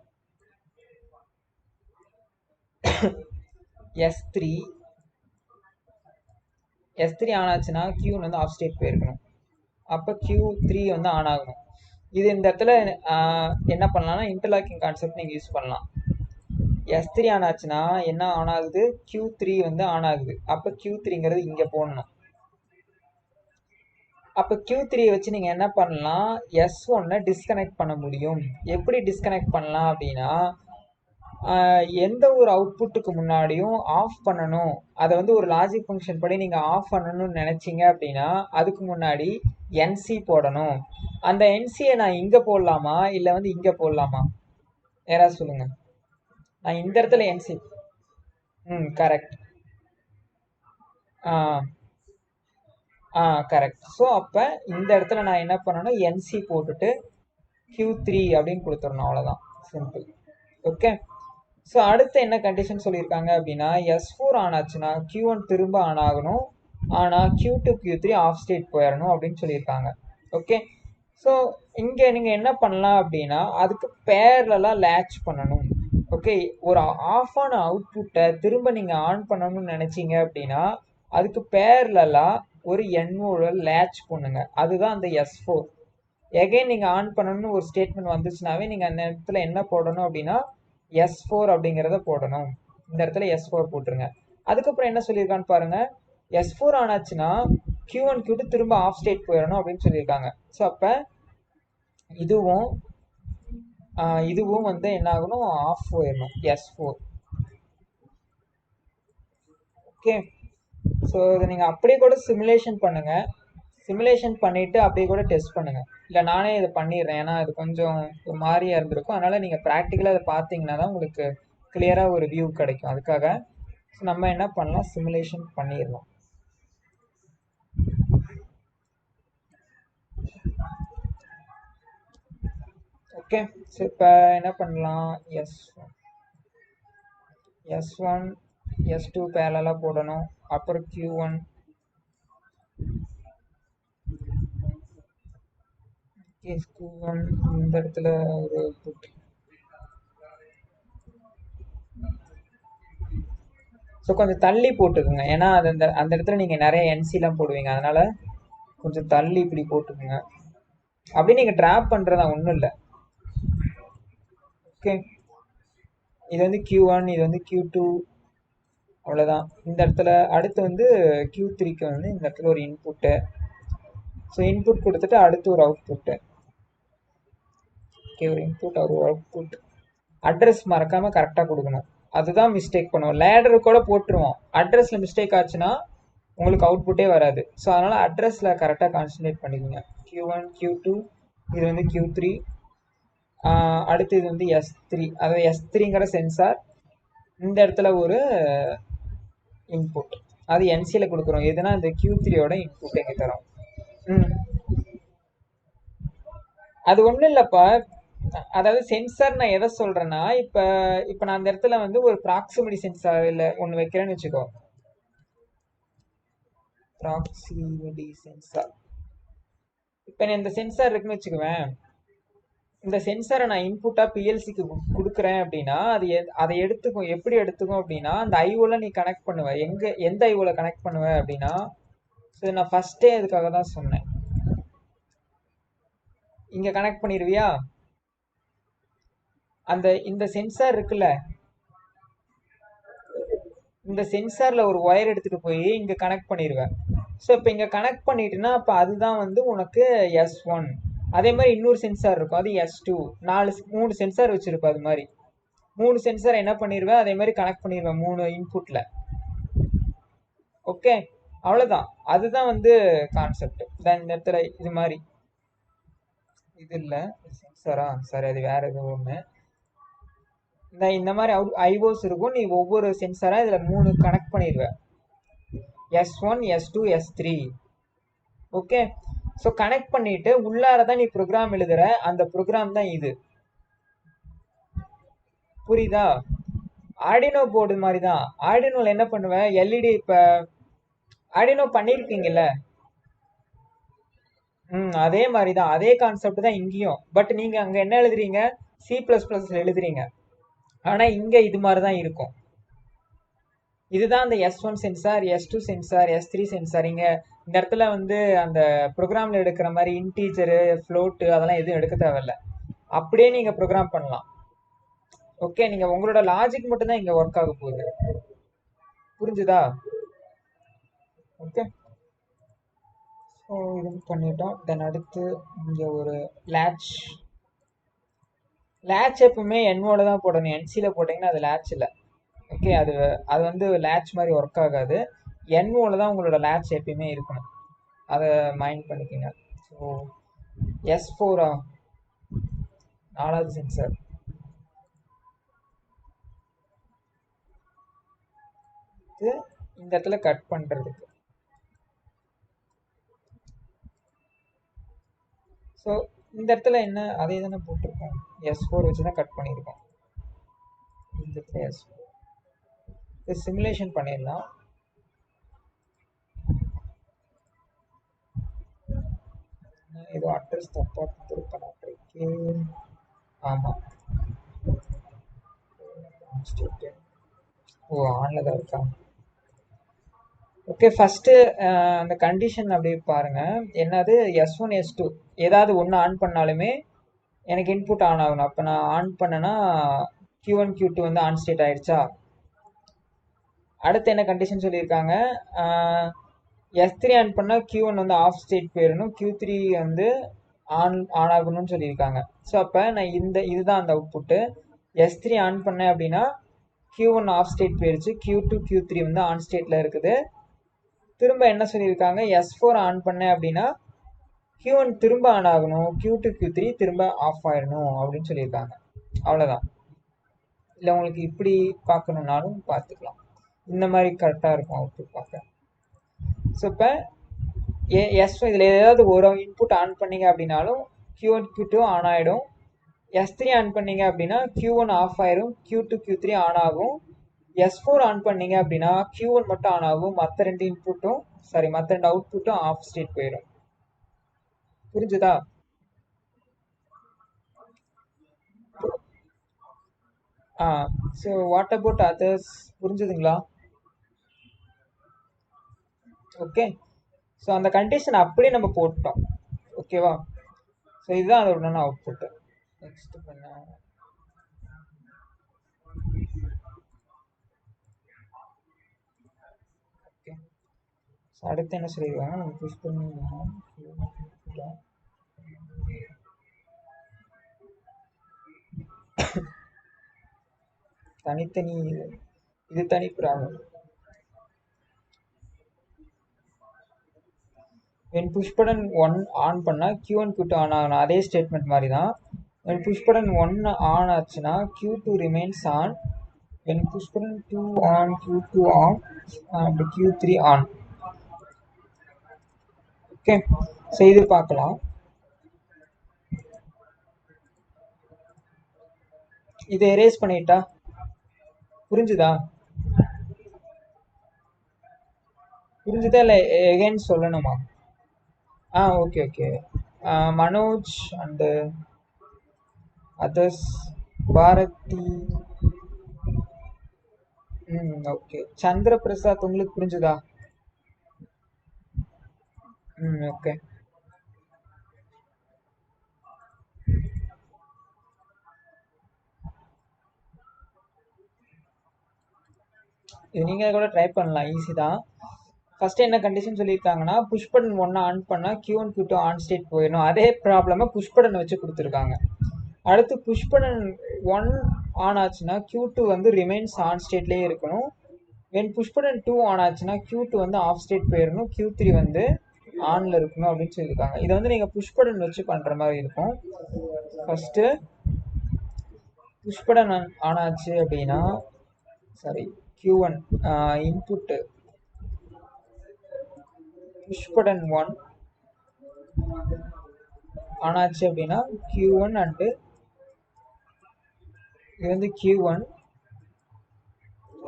S3 ஆன் ஆச்சுன்னா Q1 வந்து ஆஃப் ஸ்டேட் போயிருக்கணும், அப்போ Q3 வந்து ஆன் ஆகணும். இது இந்த இடத்துல என்ன பண்ணலாம்னா இன்டர்லாக்கிங் கான்செப்ட் நீங்கள் யூஸ் பண்ணலாம். S3 ஆன் ஆச்சுன்னா என்ன ஆன் ஆகுது, Q3 வந்து ஆன் ஆகுது. அப்போ Q3ங்கிறது இங்கே போடணும். அப்போ Q3 வச்சு நீங்கள் என்ன பண்ணலாம், S1 டிஸ்கனெக்ட் பண்ண முடியும். எப்படி டிஸ்கனெக்ட் பண்ணலாம் அப்படின்னா, எந்த ஒரு அவுட்புட்டுக்கு முன்னாடியும் ஆஃப் பண்ணணும், அதை வந்து ஒரு லாஜிக் ஃபங்க்ஷன் படி நீங்கள் ஆஃப் பண்ணணும்னு நினச்சிங்க அப்படின்னா அதுக்கு முன்னாடி NC போடணும். அந்த NCயை நான் இங்கே போடலாமா இல்லை வந்து இங்கே போடலாமா, யாராவது சொல்லுங்க. நான் இந்த இடத்துல NC. கரெக்ட். கரெக்ட். ஸோ அப்போ இந்த இடத்துல நான் என்ன பண்ணணும், NC போட்டுட்டு Q3 அப்படின்னு கொடுத்துடணும், அவ்வளோதான், சிம்பிள். ஓகே, ஸோ அடுத்து என்ன கண்டிஷன் சொல்லியிருக்காங்க அப்படின்னா, S4 ஆன் ஆச்சுன்னா Q1 திரும்ப ஆன் ஆகணும், ஆனால் Q2 Q3 ஆஃப் ஸ்டேட் போயிடணும் அப்படின்னு சொல்லியிருக்காங்க. ஓகே, ஸோ இங்கே நீங்கள் என்ன பண்ணலாம் அப்படின்னா அதுக்கு பேரலாக லேட்ச் பண்ணணும். ஓகே, ஒரு ஆஃப் ஆன அவுட்புட்டை திரும்ப நீங்கள் ஆன் பண்ணணும்னு நினச்சிங்க அப்படின்னா அதுக்கு பேரலாக ஒரு NOட லேட்ச் பண்ணுங்க, அதுதான் அந்த S4. எகைன் நீங்கள் ஆன் பண்ணணும்னு ஒரு ஸ்டேட்மெண்ட் வந்துச்சுனாவே நீங்கள் அந்த இடத்துல என்ன போடணும் அப்படின்னா S4 அப்படிங்கிறத போடணும். இந்த இடத்துல S4 போட்டுருங்க. அதுக்கப்புறம் என்ன சொல்லியிருக்கான்னு பாருங்க, S4 ஆன் ஆச்சுன்னா Q1 Q2 திரும்ப ஆஃப் ஸ்டேட் போயிடணும் அப்படின்னு சொல்லியிருக்காங்க. ஸோ அப்போ இதுவும் வந்து என்ன ஆகணும், ஆஃப் போயிடணும், S4. ஓகே. ஸோ இதை நீங்கள் அப்படியே கூட சிமுலேஷன் பண்ணுங்கள். சிமுலேஷன் பண்ணிவிட்டு அப்படியே கூட டெஸ்ட் பண்ணுங்கள். இல்லை நானே இதை பண்ணிடுறேன், ஏன்னா அது கொஞ்சம் ஒரு மாதிரியாக இருந்திருக்கும். அதனால் நீங்கள் ப்ராக்டிக்கலாக அதை பார்த்தீங்கன்னா தான் உங்களுக்கு கிளியராக ஒரு வியூ கிடைக்கும். அதுக்காக ஸோ நம்ம என்ன பண்ணலாம், சிமுலேஷன் பண்ணிடலாம். ஓகே. ஸோ இப்போ என்ன பண்ணலாம், S1 S2 பேரலாக போடணும். அப்புறம் Q1 Q1 இந்த இடத்துல ஒரு புட். ஸோ கொஞ்சம் தள்ளி போட்டுக்குங்க, ஏன்னா அது அந்த இடத்துல நீங்கள் நிறைய என்சிலாம் போடுவீங்க, அதனால் கொஞ்சம் தள்ளி இப்படி போட்டுக்குங்க. அப்படி நீங்கள் ட்ராப் பண்ணுறதா ஒன்றும் இல்லை. ஓகே. இது வந்து Q1, இது வந்து Q2, அவ்வளோதான். இந்த இடத்துல அடுத்து வந்து Q3க்கு வந்து இந்த இடத்துல ஒரு இன்புட்டு. ஸோ இன்புட் கொடுத்துட்டு அடுத்து ஒரு அவுட்புட்டு. ஓகே, ஒரு இன்புட் ஒரு அவுட்புட். அட்ரஸ் மறக்காமல் கரெக்டாக கொடுக்கணும், அதுதான் மிஸ்டேக் பண்ணுவோம். லேடர் கூட போட்டுருவோம், அட்ரஸில் மிஸ்டேக் ஆச்சுன்னா உங்களுக்கு அவுட்புட்டே வராது. ஸோ அதனால் அட்ரஸில் கரெக்டாக கான்சன்ட்ரேட் பண்ணிக்கோங்க. Q1 Q2, இது வந்து Q3, அடுத்து இது வந்து S3, அதாவது S3ங்கிற சென்சார். இந்த இடத்துல ஒரு இன்புட், அது என்சியில் கொடுக்குறோம். எதுனா இந்த Q3யோட இன்புட் எங்கே தரோம். அது ஒன்றும் இல்லைப்பா, அதாவது சென்சார் நான் எதை சொல்கிறேன்னா, இப்போ நான் அந்த இடத்துல வந்து ஒரு ப்ராக்சிமிட்டி சென்சார் இல்லை ஒன்று வைக்கிறேன்னு வச்சுக்கோ. ப்ராக்சிமிட்டி சென்சார், இப்போ நான் இந்த சென்சார் இருக்குன்னு வச்சுக்குவேன். இந்த சென்சாரை நான் இன்புட்டாக பிஎல்சிக்கு கொடுக்குறேன் அப்படின்னா அதை எடுத்துக்கும். எப்படி எடுத்துக்கும் அப்படின்னா, அந்த ஐஓவில் நீ கனெக்ட் பண்ணுவ. எந்த ஐஓவில் கனெக்ட் பண்ணுவ அப்படின்னா, ஸோ நான் ஃபஸ்ட்டே அதுக்காக தான் சொன்னேன், இங்கே கனெக்ட் பண்ணிடுவியா. இந்த சென்சார் இருக்குல்ல, இந்த சென்சாரில் ஒரு ஒயர் எடுத்துகிட்டு போய் இங்கே கனெக்ட் பண்ணிடுவேன். ஸோ இப்போ இங்கே கனெக்ட் பண்ணிட்டுனா அப்போ அதுதான் வந்து உனக்கு S1. அதே மாதிரி இன்னொரு சென்சார் இருக்கும், அது S2. 3 சென்சார் வச்சுருப்பேன். அது மாதிரி 3 சென்சார் என்ன பண்ணிடுவேன், அதே மாதிரி கனெக்ட் பண்ணிடுவேன் 3 இன்புட்டில். ஓகே, அவ்வளோதான். அதுதான் வந்து கான்செப்ட். இந்த இடத்துல இது மாதிரி இது இல்லை சென்சாரா, சரி அது வேறு எதுவும் ஒன்று. இந்த மாதிரி ஐஓஸ் இருக்கும். நீ ஒவ்வொரு சென்சாராக இதில் 3 கனெக்ட் பண்ணிடுவேன், S1 S2 S3. Okay. So connect பண்ணிட்டு உள்ளார தான் நீ ப்ரோக்ராம் எழுதுற, அந்த ப்ரோக்ராம் தான் இது. புரியுதா? ஆர்டினோ போர்டு மாதிரி தான். ஆர்டினோவில் என்ன பண்ணுவேன், எல்இடி இப்போ ஆர்டினோ பண்ணியிருக்கீங்கல்ல, அதே மாதிரி தான், அதே கான்செப்ட் தான் இங்கேயும். பட் நீங்கள் அங்கே என்ன எழுதுறீங்க, C++ எழுதுறீங்க. ஆனால் இங்கே இது மாதிரி தான் இருக்கும். இதுதான் அந்த S1 sensor, S2 sensor, S3 sensor. இங்கே இந்த இடத்துல வந்து அந்த ப்ரோக்ராமில் எடுக்கிற மாதிரி இன்டீஜரு, ஃப்ளோட்டு அதெல்லாம் எதுவும் எடுக்க தேவையில்ல. அப்படியே நீங்கள் ப்ரோக்ராம் பண்ணலாம். ஓகே, நீங்கள் உங்களோட லாஜிக் மட்டும்தான் இங்கே ஒர்க் ஆக போகுது. புரிஞ்சுதா? ஓகே. ஸோ இது பண்ணிட்டோம். தென் அடுத்து இங்கே ஒரு லேட்ச் எப்பவுமே NOவில் தான் போடணும். NCயில் போட்டிங்கன்னா அது லேட்ச் இல்லை. ஓகே, அது வந்து லேட்ச் மாதிரி ஒர்க் ஆகாது. NOவில் தான் உங்களோட லேட்ச் எப்பயுமே இருக்கணும், அதை மைண்ட் பண்ணிக்கோங்க. ஸோ S4 4வது சென்சார். இந்த இடத்துல கட் பண்ணுறதுக்கு. ஸோ இந்த இடத்துல என்ன, அதே தானே போட்டிருக்கோம், S4 வச்சு தான் கட் பண்ணியிருக்கோம். இந்த இடத்துல S4 இது சிமுலேஷன் பண்ணிடலாம். ஏதோ அட்ரஸ் தப்பாக கொடுத்துருப்பேன். ஆமாம், ஓ ஆனில் தான் இருக்கா. ஓகே, ஃபஸ்ட்டு அந்த கண்டிஷன் அப்படியே பாருங்கள். என்னது, S1 S2 ஏதாவது ஒன்று ஆன் பண்ணாலுமே எனக்கு இன்புட் ஆன் ஆகணும். அப்போ நான் ஆன் பண்ணேன்னா Q1 Q2 வந்து ஆன் ஸ்டேட் ஆகிடுச்சா. அடுத்து என்ன கண்டிஷன் சொல்லியிருக்காங்க, S3 ஆன் பண்ணால் Q1 வந்து ஆஃப் ஸ்டேட் போயிடணும், Q3 வந்து ஆன் ஆகணும்னு சொல்லியிருக்காங்க. ஸோ அப்போ நான் இதுதான் அந்த அவுட்புட்டு. S3 ஆன் பண்ணேன் அப்படின்னா Q1 ஆஃப் ஸ்டேட் போயிருச்சு, Q2 Q3 வந்து ஆன் ஸ்டேட்ல இருக்குது. திரும்ப என்ன சொல்லியிருக்காங்க, S4 ஆன் பண்ணேன் அப்படின்னா Q1 திரும்ப ஆன் ஆகணும், Q2 Q3 திரும்ப ஆஃப் ஆயிடணும் அப்படின்னு சொல்லியிருக்காங்க. அவ்வளோதான். இல்லை உங்களுக்கு இப்படி பார்க்கணுன்னாலும் பார்த்துக்கலாம். இந்த மாதிரி கரெக்டாக இருக்கும் அவுட்புட் பார்க்க. ஸோ இப்போ S1 இதில் ஏதாவது ஒரு இன்புட் ஆன் பண்ணீங்க அப்படின்னாலும் Q1 Q2 ஆன் ஆகிடும். S3 ஆன் பண்ணீங்க அப்படின்னா Q1 ஆஃப் ஆயிரும், Q2 Q3 ஆன் ஆகும். S4 ஆன் பண்ணீங்க அப்படின்னா Q1 மட்டும் ஆன் ஆகும், மற்ற ரெண்டு அவுட்புட்டும் ஆஃப் ஸ்டேட் போயிடும். புரிஞ்சுதா? ஸோ வாட் அபவுட் அதர்ஸ், புரிஞ்சுதுங்களா? ஓகே, ஸோ அந்த கண்டிஷன் அப்படியே நம்ம போட்டோம். ஓகேவா? ஸோ இதுதான் அதோட அவுட்புட்டு. நெக்ஸ்ட் பண்ண ஓகே, ஸோ அடுத்து என்ன சொல்லிடுவாங்க, நம்ம புஷ் பண்ணி தனித்தனி இது தனி problem. when push button 1 on பண்ணால் Q1 Q2 ஆன் ஆகணும், அதே ஸ்டேட்மெண்ட் மாதிரி தான். when push button 1 ஆன் ஆச்சுன்னா Q2 remains on, when push button 2 on Q2 on and Q3 on. Okay, so இது பார்க்கலாம். இதை எரேஸ் பண்ணிட்டா புரிஞ்சுதா? புரிஞ்சுதா இல்லை எகைன் சொல்லணுமா? Okay okay. Manoj and others, Bharathi, okay. Chandra Prasad உங்களுக்கு புரிஞ்சுதா? ஓகே. இது நீங்கள் கூட ட்ரை பண்ணலாம், ஈஸி தான். ஃபஸ்ட்டு என்ன கண்டிஷன் சொல்லியிருக்காங்கன்னா, புஷ் பட்டன் 1 ஆன் பண்ணால் Q1 Q2 ஆன் ஸ்டேட் போயிடணும். அதே ப்ராப்ளமாக புஷ் பட்டன் வச்சு கொடுத்துருக்காங்க. அடுத்து புஷ் பட்டன் 1 ஆன் ஆச்சுன்னா Q2 வந்து ரிமைன்ஸ் ஆன் ஸ்டேட்லேயே இருக்கணும். when புஷ் பட்டன் 2 ஆன் ஆச்சுன்னா Q2 வந்து ஆஃப் ஸ்டேட் போயிடணும், Q3 வந்து ஆனில் இருக்கணும் அப்படின்னு சொல்லியிருக்காங்க. இதை வந்து நீங்கள் புஷ் பட்டன் வச்சு பண்ணுற மாதிரி இருக்கும். ஃபஸ்ட்டு புஷ் பட்டன் ஆன் ஆச்சு அப்படின்னா, sorry, Q1 input push button 1 on ஆச்சு அப்படின்னா Q1 அண்டு இது வந்து Q1,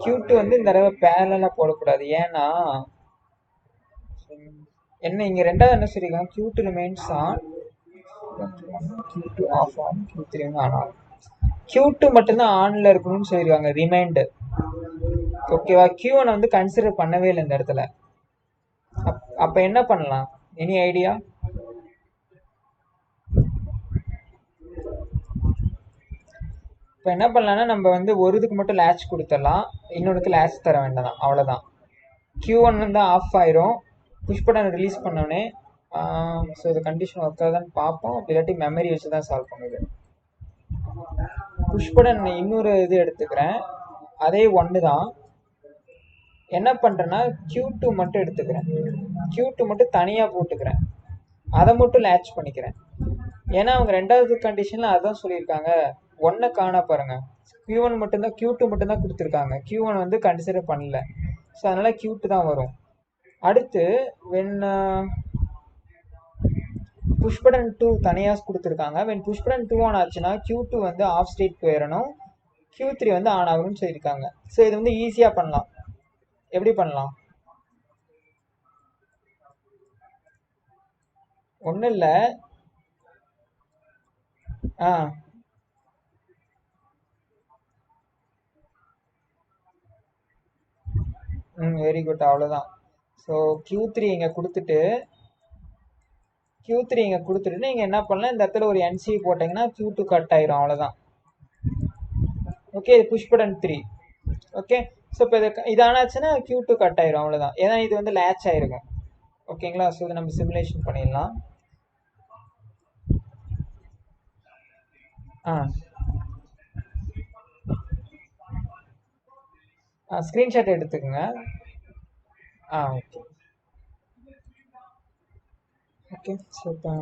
Q2 வந்து இந்த தடவை பேரலாக போடக்கூடாது. ஏன்னா என்ன இங்கே ரெண்டாவது என்ன சொல்லியிருக்காங்க, Q2 remains on, Q2 of on, Q3 வந்து ஆன் ஆகும். Q2 மட்டும்தான் ஆனில் இருக்கணும்னு சொல்லியிருக்காங்க, ரிமைண்டர். ஓகேவா? Q1 வந்து கன்சிடர் பண்ணவே இல்லை இந்த இடத்துல. அப்போ என்ன பண்ணலாம், எனி ஐடியா? இப்போ என்ன பண்ணலான்னா, நம்ம வந்து ஒரு இதுக்கு மட்டும் லேட்ச் கொடுத்துடலாம், இன்னொருக்கு லேட்ச் தர வேண்டாம், அவ்வளோதான். Q1 வந்து ஆஃப் ஆயிரும் புஷ் பட்டன் ரிலீஸ் பண்ணோடனே. ஸோ இது கண்டிஷன் ஒர்க் ஆகுதான்னு பார்ப்போம், இல்லாட்டி மெமரி வச்சு தான் சால்வ் பண்ணுது. புஷ் பட்டன் இன்னொரு இது எடுத்துக்கிறேன், அதே 1 தான். என்ன பண்ணுறேன்னா Q2 மட்டும் எடுத்துக்கிறேன், Q2 மட்டும் தனியாக போட்டுக்கிறேன், அதை மட்டும் லேட்ச் பண்ணிக்கிறேன். ஏன்னா அவங்க ரெண்டாவது கண்டிஷனில் அதான் சொல்லியிருக்காங்க, 1 காண பாருங்க, Q1 மட்டும்தான், Q2 மட்டும்தான் கொடுத்துருக்காங்க, Q1 வந்து கன்சிடர் பண்ணல. ஸோ அதனால் Q2 தான் வரும். அடுத்து when புஷ் பட்டன் 2 தனியாக கொடுத்துருக்காங்க, when புஷ் பட்டன் 2 ஆன் ஆச்சுன்னா Q2 வந்து ஆஃப் ஸ்டேட் போயிடணும், Q3 வந்து ஆன் ஆகணும்னு சொல்லியிருக்காங்க. ஸோ இது வந்து ஈஸியாக பண்ணலாம். எப்படி பண்ணலாம்? ஒன்றும் இல்லை, வெரி குட், அவ்வளோதான். ஸோ Q3 இங்கே கொடுத்துட்டு நீங்கள் என்ன பண்ணலாம், இந்த இடத்துல ஒரு NC போட்டிங்கன்னா Q2 கட் ஆயிரும், அவ்வளோதான். ஓகே, இது புஷ் பட்டன் 3. ஓகே, ஸோ இப்போ இது ஆனாச்சுன்னா Q2 கட் ஆயிரும், அவ்வளோதான். ஏன்னா இது வந்து லேட்ச் ஆயிருக்கும். ஓகேங்களா? ஸோ இதை நம்ம சிமுலேஷன் பண்ணிடலாம். ஸ்க்ரீன்ஷாட் எடுத்துக்கோங்க. Okay okay. ஸோ இப்போ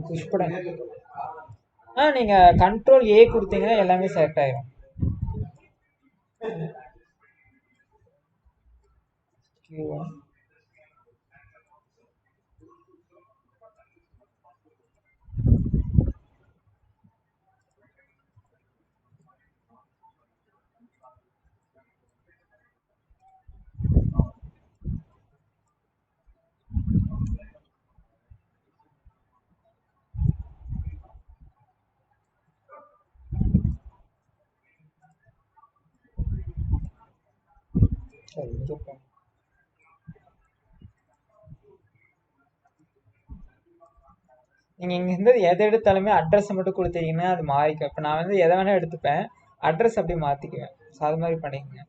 புஷ் பட்டன் நீங்கள் கண்ட்ரோல் ஏ கொடுத்தீங்கன்னா எல்லாமே செலக்ட் ஆயிரும். Q1 சரி இங்கே போங்க. நீங்கள் இங்கேருந்து எதை எடுத்தாலுமே அட்ரஸை மட்டும் கொடுத்தீங்கன்னா அது மாறிக்கும். இப்போ நான் வந்து எதை வேணால் எடுத்துப்பேன், அட்ரஸ் அப்படியே மாற்றிக்குவேன். ஸோ அது மாதிரி பண்ணிக்கங்க.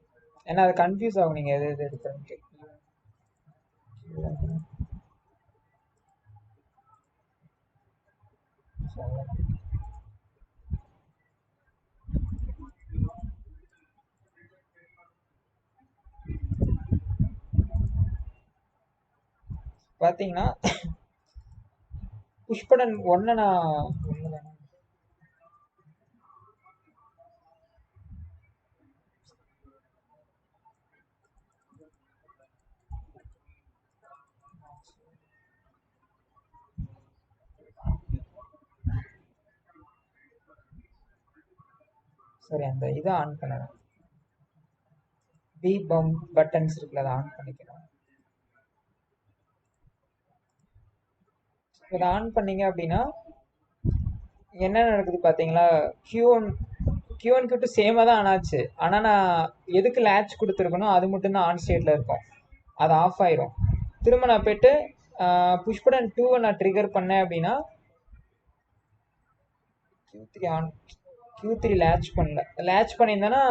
ஏன்னா அது கன்ஃபியூஸ் ஆகும் நீங்கள் எது எது எடுக்கிறோன்ட்டு. பார்த்தீங்கன்னா புஷ் பட்டன் ஒன்று நான் சரி அந்த இதை ஆன் பண்ணணும். பி பட்டன்ஸ் இருக்குல்ல, அதை ஆன் பண்ணிக்கணும். இதை ஆன் பண்ணீங்க அப்படின்னா என்ன நடக்குது பார்த்தீங்களா, Q1 Q2 சேமாக தான் ஆனாச்சு. ஆனால் நான் எதுக்கு லேட்ச் கொடுத்துருக்கணும் அது மட்டும்தான் ஆன் ஸ்டேட்டில் இருக்கும், அது ஆஃப் ஆயிரும். திரும்ப நான் போய்ட்டு புஷ் பட்டன் 2 நான் ட்ரிகர் பண்ணேன் அப்படின்னா Q3 லேட்ச் பண்ணல. லேட்ச் பண்ணியிருந்தேன்னா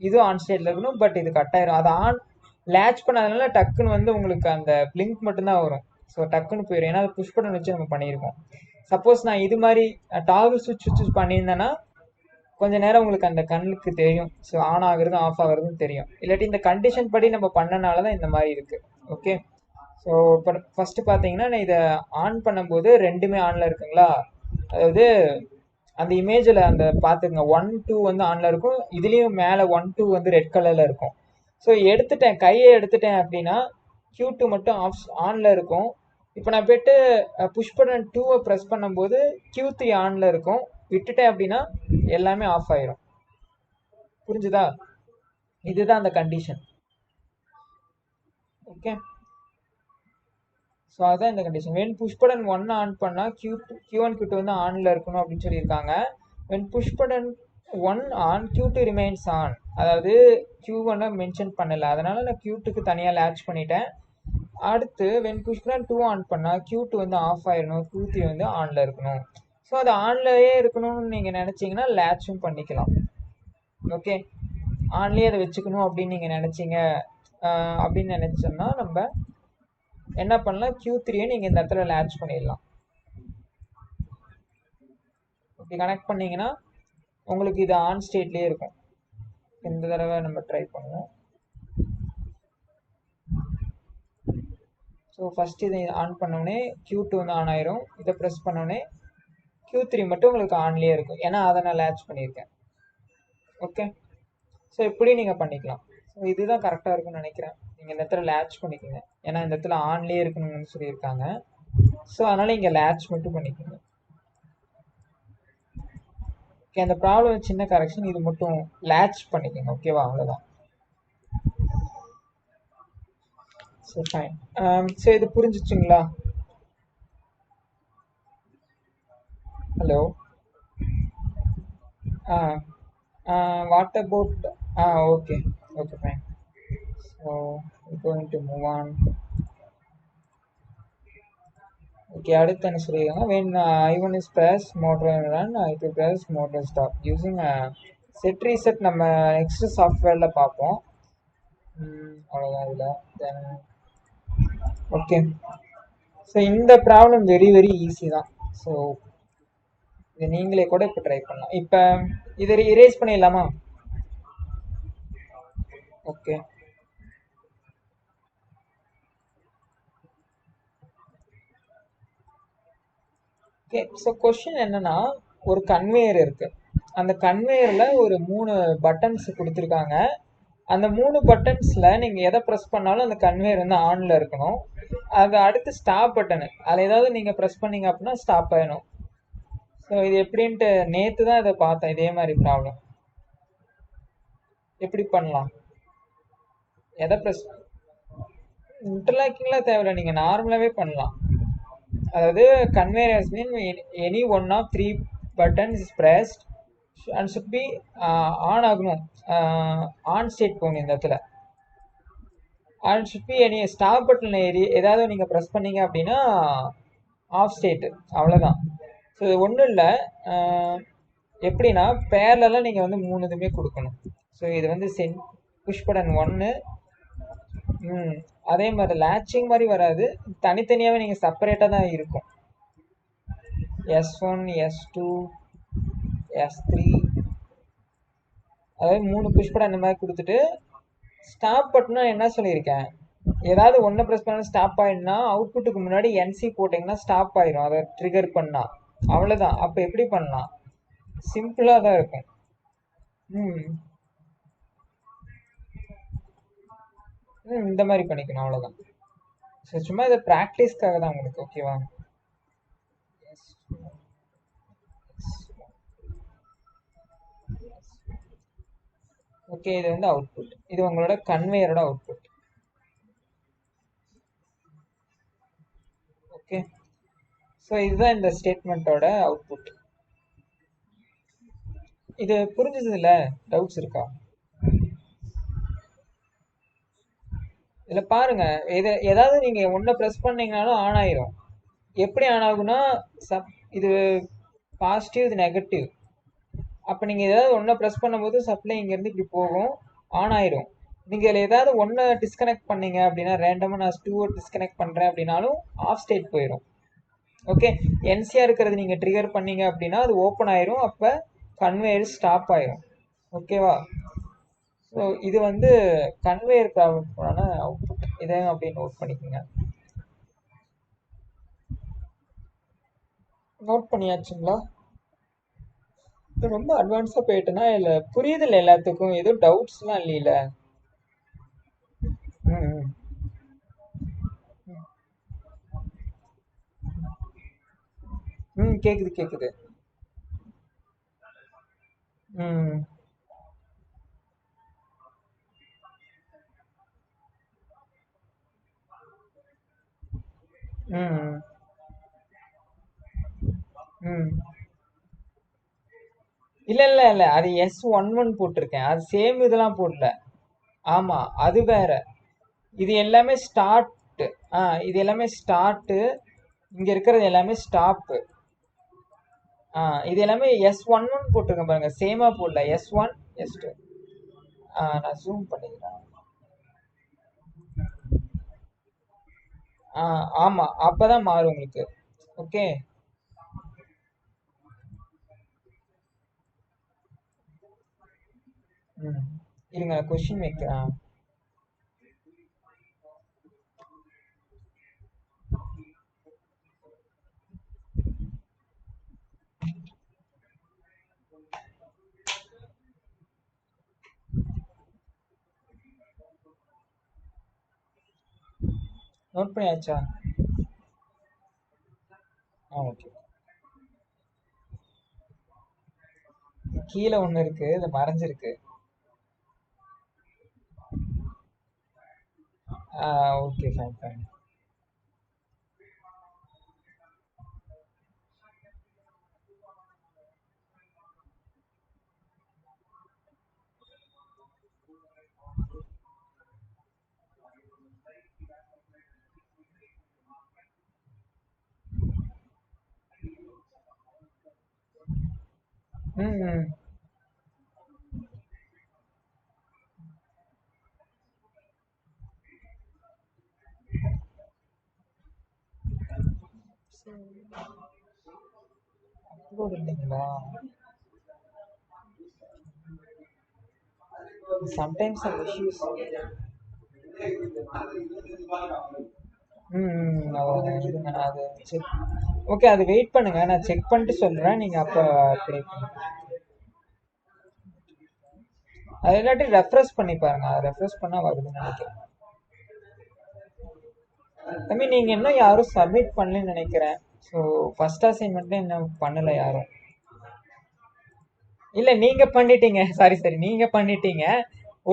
இதுவும் ஆன் ஸ்டேட்டில் இருக்கணும், பட் இது கட் ஆயிரும். அது ஆன் லேட்ச் பண்ணாதனால டக்குன்னு வந்து உங்களுக்கு அந்த பிளிங்க் மட்டும்தான் வரும். ஸோ டக்குன்னு போயிடும், ஏன்னா அது புஷ் பட்டன் வச்சு நம்ம பண்ணியிருக்கோம். சப்போஸ் நான் இது மாதிரி டாகிள் சுவிட்ச் பண்ணியிருந்தேன்னா கொஞ்ச நேரம் உங்களுக்கு அந்த கண்ணுக்கு தெரியும், ஸோ ஆன் ஆகுறதும் ஆஃப் ஆகுறதும் தெரியும். இல்லாட்டி இந்த கண்டிஷன் படி நம்ம பண்ணனால தான் இந்த மாதிரி இருக்குது. ஓகே. ஸோ இப்போ ஃபஸ்ட்டு பார்த்தீங்கன்னா நான் இதை ஆன் பண்ணும்போது ரெண்டுமே ஆனில் இருக்குங்களா, அதாவது அந்த இமேஜில் அந்த பார்த்துக்குங்க 1 2 வந்து ஆனில் இருக்கும், இதுலேயும் மேலே 1 2 வந்து ரெட் கலரில் இருக்கும். ஸோ எடுத்துட்டேன், கையை எடுத்துட்டேன் அப்படின்னா Q2 மட்டும் ஆனில் இருக்கும். இப்போ நான் போய்ட்டு புஷ் பட்டன் 2 ப்ரெஸ் பண்ணும்போது Q3 ஆனில் இருக்கும். விட்டுட்டேன் அப்படின்னா எல்லாமே ஆஃப் ஆயிரும். புரிஞ்சுதா? இதுதான் அந்த கண்டிஷன். ஓகே. ஸோ அதுதான் இந்த condition. When push button 1 on பண்ணால் Q1 Q2 வந்து ஆனில் இருக்கணும் அப்படின்னு சொல்லியிருக்காங்க. When push button 1 on Q2 remains on, அதாவது Q1 மென்ஷன் பண்ணலை, அதனால் நான் Q2க்கு தனியாக லேட்ச் பண்ணிட்டேன். அடுத்து வென் புஷ் பட்டன் 2 ஆன் பண்ணால் Q2 வந்து ஆஃப் ஆயிடணும், Q3 வந்து ஆனில் இருக்கணும். ஸோ அது ஆன்லேயே இருக்கணும்னு நீங்கள் நினச்சிங்கன்னா லேட்சும் பண்ணிக்கலாம். ஓகே. ஆன்லேயே அதை வச்சுக்கணும் அப்படின்னு நீங்கள் நினச்சிங்க அப்படின்னு நினச்சோம்னா நம்ம என்ன பண்ணலாம், Q3 நீங்கள் இந்த இடத்துல லேட்ச் பண்ணிடலாம். இப்படி கனெக்ட் பண்ணிங்கன்னா உங்களுக்கு இது ஆன் ஸ்டேட்லேயே இருக்கும். இந்த தடவை நம்ம ட்ரை பண்ணுவோம். ஸோ ஃபஸ்ட்டு இதை ஆன் பண்ணோடனே Q2 வந்து ஆன் ஆயிரும். இதை ப்ரெஸ் பண்ணோடனே Q3 மட்டும் உங்களுக்கு ஆன்லேயே இருக்கும், ஏன்னா அதை நான் லேட்ச் பண்ணியிருக்கேன். ஓகே. ஸோ இப்படி நீங்கள் பண்ணிக்கலாம். ஸோ இதுதான் கரெக்டாக இருக்கும்னு நினைக்கிறேன். நீங்கள் இந்த இடத்துல லேட்ச் பண்ணிக்கோங்க, ஏன்னா இந்த இடத்துல ஆன்லேயே இருக்கணும்னு சொல்லியிருக்காங்க. ஸோ அதனால் இங்கே லேட்ச் மட்டும் பண்ணிக்கோங்க. ஓகே. அந்த ப்ராப்ளம் சின்ன கரெக்ஷன், இது மட்டும் லேட்ச் பண்ணிக்கோங்க. ஓகேவா? அவ்வளோதான். So fine. ஸோ இது புரிஞ்சிச்சுங்களா? Hello. What about okay okay fine. So going to move on. Okay. அடுத்து என்ன சொல்லியிருக்காங்க, when I1 is pressed motor run, I2 press motor stop using set reset. நம்ம நெக்ஸ்ட் சாஃப்ட்வேரில் பார்ப்போம். அவ்வளோதான் இதில். Then okay. ஸோ இந்த ப்ராப்ளம் வெரி வெரி ஈஸி தான். ஸோ இதை நீங்களே கூட இப்போ ட்ரை பண்ணலாம். இப்போ இதை erase பண்ணிடலாமா? ஓகே. ஓகே, ஸோ கொஷின் என்னன்னா, ஒரு கன்வேயர் இருக்கு. அந்த கன்வேயரில் ஒரு 3 பட்டன்ஸ் கொடுத்துருக்காங்க. அந்த 3 பட்டன்ஸில் நீங்கள் எதை ப்ரெஸ் பண்ணாலும் அந்த கன்வேயர் வந்து ஆனில் இருக்கணும். அது அடுத்து ஸ்டாப் பட்டனு, அதில் ஏதாவது நீங்கள் ப்ரெஸ் பண்ணீங்க அப்படின்னா ஸ்டாப் ஆயிடும். ஸோ இது எப்படின்ட்டு நேற்று தான் இதை பார்த்தேன், இதே மாதிரி ப்ராப்ளம். எப்படி பண்ணலாம்? எதை ப்ரெஸ் இன்டர்லாக்கிங்லாம் தேவையில்லை, நீங்கள் நார்மலாகவே பண்ணலாம். அதாவது conveyors mean any one of three buttons is pressed and should be on ஆகணும். ஆன் ஸ்டேட் போகணும் இந்த இடத்துல. And should be any stop button ஏதாவது நீங்கள் ப்ரெஸ் பண்ணீங்க அப்படின்னா ஆஃப் ஸ்டேட்டு, அவ்வளோதான். ஸோ இது ஒன்றும் இல்லை. எப்படின்னா பேரலெல்லாம் நீங்கள் வந்து 3 இதுவுமே கொடுக்கணும். ஸோ இது வந்து புஷ் பட்டன் 1. அதே மாதிரி லேட்சிங் மாதிரி வராது, தனித்தனியாகவே நீங்கள் செப்பரேட்டாக தான் இருக்கும். S1 S2 S3, அதாவது 3 புஷ் பட்டன் அந்த மாதிரி கொடுத்துட்டு ஸ்டாப் பட்டனா என்ன சொல்லியிருக்கேன், ஏதாவது ஒன்று ப்ரெஸ் பண்ண ஸ்டாப் ஆயிடுனா அவுட்புட்டுக்கு முன்னாடி NC போட்டிங்கன்னா ஸ்டாப் ஆயிரும், அதை ட்ரிகர் பண்ணா. அவ்வளோதான். அப்போ எப்படி பண்ணலாம்? சிம்பிளாக தான் இருக்கும். இந்த மாதிரி பண்ணிக்கணும், அவ்வளோதான். ஸோ சும்மா இதை ப்ராக்டிஸ்க்காக தான் உங்களுக்கு. ஓகேவா? ஓகே, இது வந்து அவுட்புட். இது உங்களோட கன்வேயரோட அவுட்புட். ஓகே, ஸோ இதுதான் இந்த ஸ்டேட்மெண்ட்டோட அவுட்புட். இது புரிஞ்சது இல்லை? டவுட்ஸ் இருக்கா? இதில் பாருங்க, ஏதாவது நீங்கள் ஒன்றை ப்ரெஸ் பண்ணீங்கனாலும் ஆன் ஆயிரும். எப்படி ஆன் ஆகுனா, இது பாசிட்டிவ், இது நெகட்டிவ். அப்போ நீங்கள் ஏதாவது ஒன்றை ப்ரெஸ் பண்ணும்போது சப்ளை இங்கேருந்து இப்படி போகும், ஆன் ஆயிரும். நீங்கள் இதில் ஏதாவது ஒன்றை டிஸ்கனெக்ட் பண்ணீங்க அப்படின்னா, ரேண்டமாக நான் 2 டிஸ்கனெக்ட் பண்ணுறேன் அப்படின்னாலும் ஆஃப் ஸ்டேட் போயிடும். ஓகே, என்சிஆர் இருக்கிறது நீங்கள் ட்ரிகர் பண்ணீங்க அப்படின்னா அது ஓப்பன் ஆயிரும், அப்போ கன்வேயர் ஸ்டாப் ஆயிரும். ஓகேவா? ஸோ இது வந்து கன்வேயர் ப்ராப்ளம்க்கான அவுட்புட். இதை அப்படியே நோட் பண்ணிக்கோங்க. நோட் பண்ணியாச்சுங்களா? ரொம்ப அட்வான்ஸாக போயிட்டுனா இல்லை, புரியுதில்ல எல்லாத்துக்கும்? எதுவும் டவுட்ஸ்லாம் இல்லையில? ம் கேட்குது கேட்குது. ம் ம் ம் இல்லை இல்லை இல்லை, அது S11 போட்டிருக்கேன், அது சேம் இதெல்லாம் போடல. ஆமாம், அது வேற. இது எல்லாமே ஸ்டார்ட். இது எல்லாமே ஸ்டார்ட்டு, இங்க இருக்கிறது எல்லாமே ஸ்டாப்பு. இது எல்லாமே S11 போட்டிருக்கேன் பாருங்க, சேமா போடல. S1 S2. நான் ஜூம் பண்ணிக்கிறேன். ஆமா, அப்பதான் மாறும் உங்களுக்கு. ஓகே. இருங்க, கொஸ்டின் வைக்கிறேன். நோட் பண்ணியாச்சா? ஓகே. கீழே ஒண்ணு இருக்கு, இது மறைஞ்சிருக்கு. Okay, fine fine. Hmm upload இல்லைங்களா? சம்டைம்ஸ் அந்த இஷ்யூஸ். இருங்க நான் அது செக். ஓகே, அது வெயிட் பண்ணுங்க, நான் செக் பண்ணிட்டு சொல்றேன். நீங்க அப்ப ப்ளே பண்ணுங்க. அது இல்லாட்டி ரெஃப்ரெஷ் பண்ணி பாருங்க. ரெஃப்ரெஷ் பண்ணா வருதுன்னு நினைக்கிறேன். ஐ மீன் நீங்க இன்னும் யாரும் சப்மிட் பண்ணலன்னு நினைக்கிறேன். ஸோ ஃபர்ஸ்ட் அசைன்மெண்ட்ல இன்னும் பண்ணல யாரும். இல்ல நீங்க பண்ணிட்டீங்க. சாரி நீங்க பண்ணிட்டீங்க.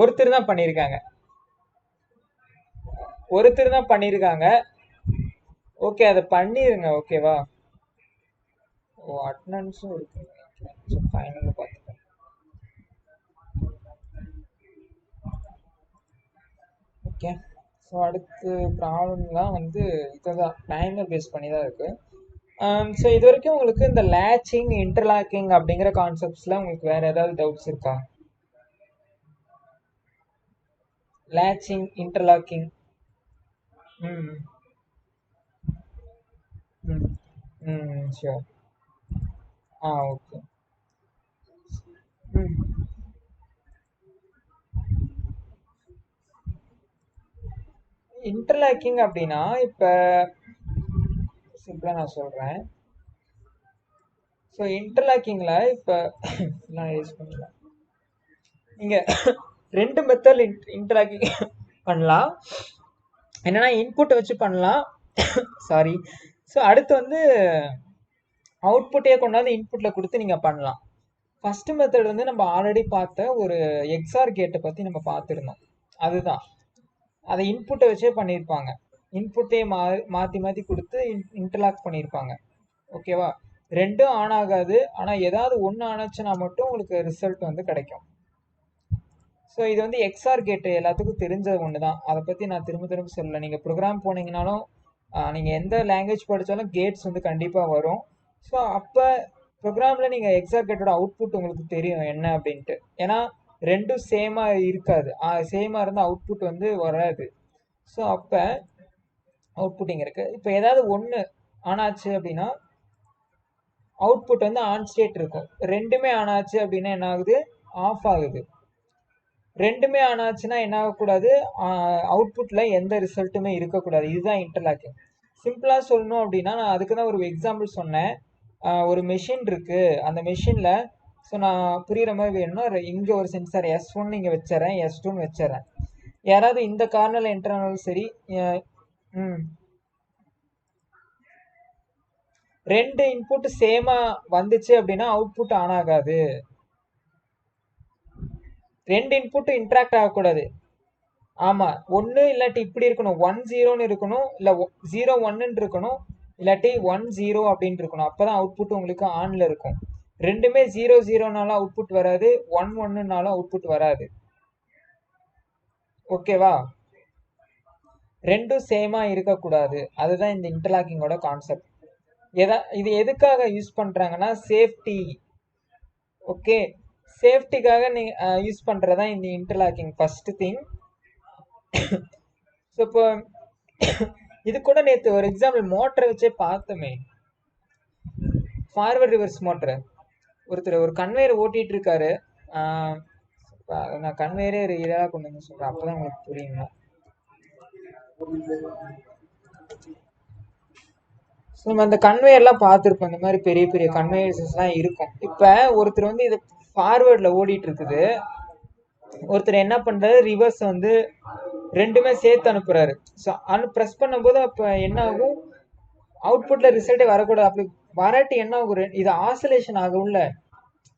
ஒருத்தர் தான் பண்ணியிருக்காங்க. ஓகே, அதை பண்ணிருங்க. ஓகேவா? ஓ, அட்டெண்டன்ஸும் இருக்கு. ஃபைனல் பார்த்துட்டேன். ஓகே, ஸோ அடுத்து ப்ராப்ளம்லாம் வந்து இதுதான், டைமர் பேஸ் பண்ணி தான் இருக்கு. ஸோ இது வரைக்கும் உங்களுக்கு இந்த லேச்சிங் இன்டர்லாக்கிங் அப்படிங்கிற கான்செப்ட்ஸ்ல உங்களுக்கு வேற ஏதாவது டவுட்ஸ் இருக்கா? Latching interlocking. ம் ம் ம் ஷியோர். ஓகே. ம் இன்டர்லாக்கிங் அப்படின்னா இப்போ சிம்பிளாக நான் சொல்கிறேன். ஸோ இன்டர்லாக்கிங்கில் இப்போ நான் யூஸ் பண்ணலாம். நீங்கள் ரெண்டு மெத்தட் இன்டர்லாக்கிங் பண்ணலாம். என்னன்னா இன்புட்டை வச்சு பண்ணலாம். சாரி. ஸோ அடுத்து வந்து அவுட்புட்டையே கொண்டாந்து இன்புட்டில் கொடுத்து நீங்கள் பண்ணலாம். ஃபர்ஸ்ட் மெத்தட் வந்து நம்ம ஆல்ரெடி பார்த்த ஒரு எக்ஸார் கேட்டை பற்றி நம்ம பார்த்துருந்தோம். அதுதான் அதை இன்புட்டை வச்சே பண்ணியிருப்பாங்க. இன்புட்டே மாற்றி மாற்றி கொடுத்து இன்டர்லாக் பண்ணியிருப்பாங்க. ஓகேவா? ரெண்டும் ஆன் ஆகாது. ஆனால் ஏதாவது ஒன்று ஆனாச்சுன்னா மட்டும் உங்களுக்கு ரிசல்ட் வந்து கிடைக்கும். ஸோ இது வந்து எக்ஸ்ஆர் கேட்டு எல்லாத்துக்கும் தெரிஞ்ச ஒன்று தான். அதை பற்றி நான் திரும்ப திரும்ப சொல்லலை. நீங்கள் ப்ரோக்ராம் போனீங்கனாலும் நீங்கள் எந்த லாங்குவேஜ் படித்தாலும் கேட்ஸ் வந்து கண்டிப்பாக வரும். ஸோ அப்போ ப்ரோக்ராமில் நீங்கள் எக்ஸ்ஆர் கேட்டோட அவுட்புட் உங்களுக்கு தெரியும் என்ன அப்படின்ட்டு. ஏன்னா ரெண்டும் சேமாக இருக்காது. சேமாக இருந்தால் அவுட்புட் வந்து வராது. ஸோ அப்போ அவுட்புட் இங்கே இருக்குது. இப்போ ஏதாவது ஒன்று ஆன் ஆச்சு அப்படின்னா அவுட்புட் வந்து ஆன் ஸ்டேட் இருக்கும். ரெண்டுமே ஆன் ஆச்சு அப்படின்னா என்ன ஆகுது? ஆஃப் ஆகுது. ரெண்டுமே ஆன் ஆச்சுன்னா என்ன ஆகக்கூடாது? அவுட்புட்டில் எந்த ரிசல்ட்டுமே இருக்கக்கூடாது. இதுதான் இன்டர்லாக்கிங். சிம்பிளாக சொல்லணும் அப்படின்னா நான் அதுக்கு தான் ஒரு எக்ஸாம்பிள் சொன்னேன். ஒரு மெஷின் இருக்குது. அந்த மெஷினில் ஸோ நான் புரிகிற மாதிரி வேணும்னா இங்கே ஒரு சென்சார் S1 இங்கே வச்சிடறேன், S2ன்னு வச்சிடறேன். யாராவது இந்த கார்னரில் என்ட்ரானாலும் சரி. ம் ரெண்டு இன்புட் சேமாக வந்துச்சு அப்படின்னா அவுட்புட் ஆன் ஆகாது. ரெண்டு இன்புட் இன்ட்ராக்ட் ஆகக்கூடாது. ஆமாம், ஒன்று இல்லாட்டி இப்படி இருக்கணும், 1 0ன்னு இருக்கணும், இல்லை 0 1ன்னு இருக்கணும், இல்லாட்டி 1 0 அப்படின்னு இருக்கணும். அப்போ தான் அவுட்புட் உங்களுக்கு ஆனில் இருக்கும். ரெண்டுமே 0 0னாலும் அவுட்புட் வராது, 1 1னாலும் அவுட்புட் வராது. ஓகேவா? ரெண்டும் சேமாக இருக்கக்கூடாது. அதுதான் இந்த இன்டர்லாக்கிங்கோட கான்செப்ட். இது எதுக்காக யூஸ் பண்ணுறாங்கன்னா சேஃப்டி. ஓகே, சேஃப்டிக்காக நீங்கள் யூஸ் பண்ணுறதா இந்த இன்டர்லாக்கிங் ஃபர்ஸ்ட் திங். ஸோ இப்போ இது கூட நேற்று ஒரு எக்ஸாம்பிள் மோட்டரை வச்சே பார்த்தோமே. Forward reverse motor. ஒருத்தர் ஒரு கன்வேயர் ஓட்டிகிட்டு இருக்காரு. நான் கன்வேயரே இதாக கொண்டு வந்து சொல்கிறேன், அப்போ தான் உங்களுக்கு புரியுங்க. ஸோ நம்ம அந்த கன்வேயர்லாம் பார்த்துருப்போம். இந்த மாதிரி பெரிய பெரிய கன்வேயர்ஸ்லாம் இருக்கும். இப்போ ஒருத்தர் வந்து இது ஃபார்வேர்டில் ஓடிட்டு இருக்குது. ஒருத்தர் என்ன பண்ணுறாரு? ரிவர்ஸ் வந்து ரெண்டுமே சேர்த்து அனுப்புகிறாரு. ஸோ ப்ரெஸ் பண்ணும்போது அப்போ என்ன ஆகும்? அவுட்புட்டில் ரிசல்ட்டே வரக்கூடாது. அப்படி வராட்டி என்ன ஆகும்? இது ஆசோலேஷன் ஆகும்ல.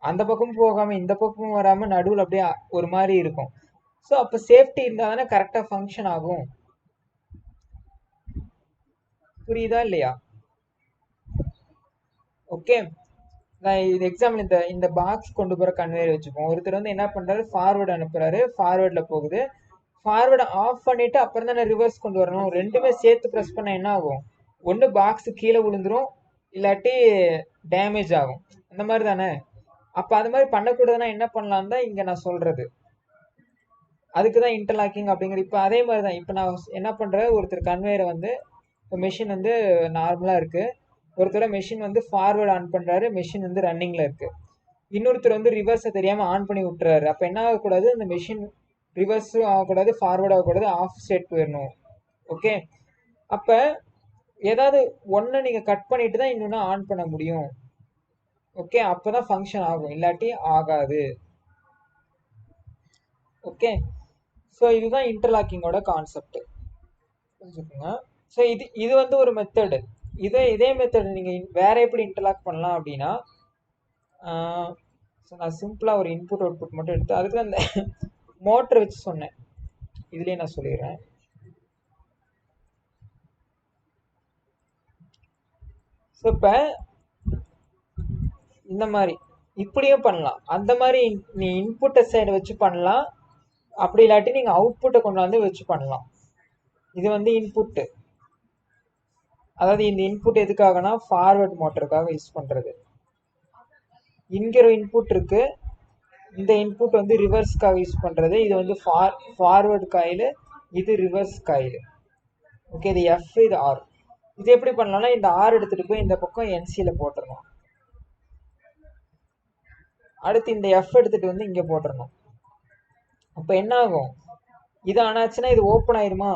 அந்த பக்கமும் போகாமல் இந்த பக்கமும் வராமல் நடுவில் அப்படியே ஒரு மாதிரி இருக்கும். ஸோ அப்போ சேஃப்டி இருந்தால் தானே கரெக்டாக ஃபங்க்ஷன் ஆகும். புரியுதா இல்லையா? ஓகே, நான் இது எக்ஸாம்பிள் இந்த பாக்ஸ் கொண்டு போகிற கன்வேயர் வச்சுப்போம். ஒருத்தர் வந்து என்ன பண்ணுறாரு? ஃபார்வேர்டு அனுப்புகிறாரு. ஃபார்வேர்டில் போகுது. ஃபார்வேர்டை ஆஃப் பண்ணிவிட்டு அப்புறம் தானே ரிவர்ஸ் கொண்டு வரணும். ரெண்டுமே சேர்த்து ப்ரெஸ் பண்ணால் என்ன ஆகும்? ஒன்று பாக்ஸு கீழே விழுந்துரும், இல்லாட்டி டேமேஜ் ஆகும். அந்த மாதிரி தானே? அப்போ அது மாதிரி பண்ணக்கூடாதுன்னா என்ன பண்ணலாம் தான் இங்கே நான் சொல்கிறது. அதுக்கு தான் இன்டர்லாக்கிங் அப்படிங்கிற. இப்போ அதே மாதிரி தான். இப்போ நான் என்ன பண்ணுறேன்? ஒருத்தர் கன்வேயரை வந்து இப்போ மெஷின் வந்து நார்மலாக இருக்குது. ஒருத்தர மெஷின் வந்து ஃபார்வர்டு ஆன் பண்ணுறாரு, மெஷின் வந்து ரன்னிங்கில் இருக்குது. இன்னொருத்தர் வந்து ரிவர்ஸை தெரியாமல் ஆன் பண்ணி விட்டுறாரு. அப்போ என்ன ஆகக்கூடாது, அந்த மெஷின் ரிவர்ஸும் ஆகக்கூடாது, ஃபார்வர்டு ஆகக்கூடாது, ஆஃப் ஸ்டேட் போயிடணும். ஓகே, அப்போ ஏதாவது ஒன்றை நீங்கள் கட் பண்ணிட்டு தான் இன்னொன்று ஆன் பண்ண முடியும். ஓகே, அப்போ தான் ஃபங்க்ஷன் ஆகும், இல்லாட்டி ஆகாது. ஓகே, ஸோ இதுதான் இன்டர்லாக்கிங்கோட கான்செப்ட், புரிஞ்சுக்கோங்க. ஸோ இது வந்து ஒரு மெத்தடு. இதே மெத்தடு நீங்கள் வேற எப்படி இன்டர்லாக் பண்ணலாம் அப்படின்னா, ஸோ நான் சிம்பிளாக ஒரு இன்புட் அவுட்புட் மட்டும் எடுத்து அதுக்கு அந்த மோட்டரை வச்சு சொன்னேன், இதுலேயே நான் சொல்லிடுறேன். ஸோ இப்போ இந்த மாதிரி இப்படியும் பண்ணலாம். அந்த மாதிரி நீ இன்புட்டை சைடு வச்சு பண்ணலாம், அப்படி இல்லாட்டி நீங்கள் அவுட்புட்டை கொண்டு வந்து வச்சு பண்ணலாம். இது வந்து இன்புட்டு, அதாவது இந்த இன்புட் எதுக்காகனா ஃபார்வர்ட் மோட்டருக்காக யூஸ் பண்ணுறது. இங்கே ஒரு இன்புட் இருக்குது, இந்த இன்புட் வந்து ரிவர்ஸ்க்காக யூஸ் பண்ணுறது. இது வந்து ஃபார்வர்டு காயில், இது ரிவர்ஸ் காயில். ஓகே, இது எஃப், இது ஆர். இது எப்படி பண்ணலாம்னா இந்த ஆர் எடுத்துகிட்டு போய் இந்த பக்கம் என்சியில் போட்டுடணும். அடுத்து இந்த எஃப் எடுத்துகிட்டு வந்து இங்கே போட்டுடணும். அப்போ என்ன ஆகும், இது ஆனாச்சுன்னா இது ஓப்பன் ஆயிருமா?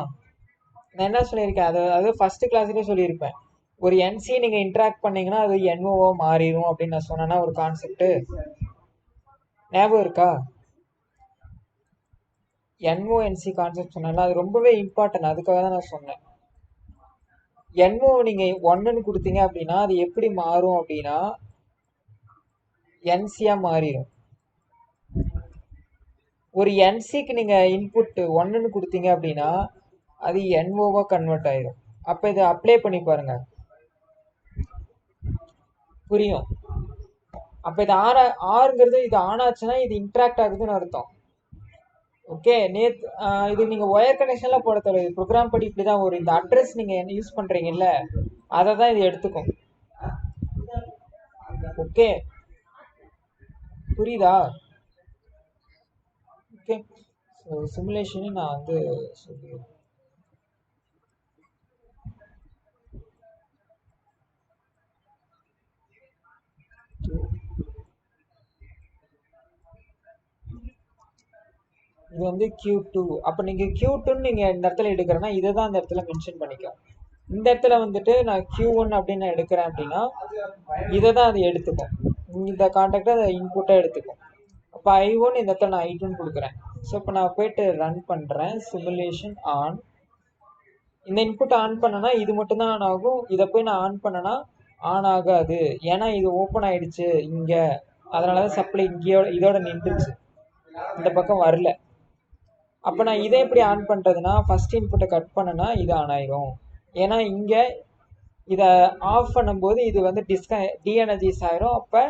நான் என்ன சொல்லியிருக்கேன், அதாவது ஃபர்ஸ்ட் கிளாஸ்லேயே சொல்லியிருப்பேன், ஒரு என்சி நீங்கள் இன்ட்ராக்ட் பண்ணீங்கன்னா அது என்ஓவா மாறிடும் அப்படின்னு நான் சொன்னேன்னா ஒரு கான்செப்ட் ஞாபகம் இருக்கா? என்ஓஎன்சி கான்செப்ட் சொன்னேன்னா அது ரொம்பவே இம்பார்ட்டன்ட், அதுக்காக தான் நான் சொன்னேன். என்ஓ நீங்கள் ஒன்றுன்னு கொடுத்தீங்க அப்படின்னா அது எப்படி மாறும் அப்படின்னா என்சியாக மாறிடும். ஒரு என்சிக்கு நீங்கள் இன்புட் ஒன்றுன்னு கொடுத்தீங்க அப்படின்னா அது என்ஓவா கன்வெர்ட் ஆயிடும். அப்போ இதை அப்ளை பண்ணி பாருங்க, புரியும். அப்போ இது ஆறுங்கிறது இது ஆனாச்சுன்னா இது இன்ட்ராக்ட் ஆகுதுன்னு அர்த்தம். ஓகே, இது நீங்கள் ஒயர் கனெக்ஷன்லாம் போட தேவை, ப்ரோக்ராம் படி இப்படி தான் வரும். இந்த அட்ரஸ் நீங்கள் யூஸ் பண்ணுறீங்கல்ல அதை தான் இது எடுத்துக்கும். ஓகே, புரியுதா? ஓகே, ஸோ சிமுலேஷனு நான் வந்து சொல்லிடுறேன். இது வந்து Q2. அப்போ நீங்கள் Q2ன்னு நீங்கள் இந்த இடத்துல எடுக்கிறேன்னா இதை தான் அந்த இடத்துல மென்ஷன் பண்ணிக்கும். இந்த இடத்துல வந்துட்டு நான் Q1 அப்படின்னு நான் எடுக்கிறேன் அப்படின்னா இதை தான் அது எடுத்துக்கும். இந்த கான்டாக்டை அதை இன்புட்டாக எடுத்துக்கும். அப்போ I1 இந்த இடத்துல நான் I2ன்னு கொடுக்குறேன். ஸோ இப்போ நான் போயிட்டு ரன் பண்ணுறேன், சிமுலேஷன் ஆன். இந்த இன்புட் ஆன் பண்ணனா இது மட்டும்தான் ஆன் ஆகும். இதை போய் நான் ஆன் பண்ணனா ஆன் ஆகாது, ஏன்னா இது ஓப்பன் ஆயிடுச்சு இங்கே. அதனால தான் சப்ளை இதோட நின்றுச்சு, இந்த பக்கம் வரல. அப்போ நான் இதை எப்படி ஆன் பண்ணுறதுனா ஃபர்ஸ்ட் இன்புட்டை கட் பண்ணனா இது ஆன் ஆயிரும். ஏன்னா இங்கே இதை ஆஃப் பண்ணும்போது இது வந்து டீஎனர்ஜைஸ் ஆயிரும். அப்போ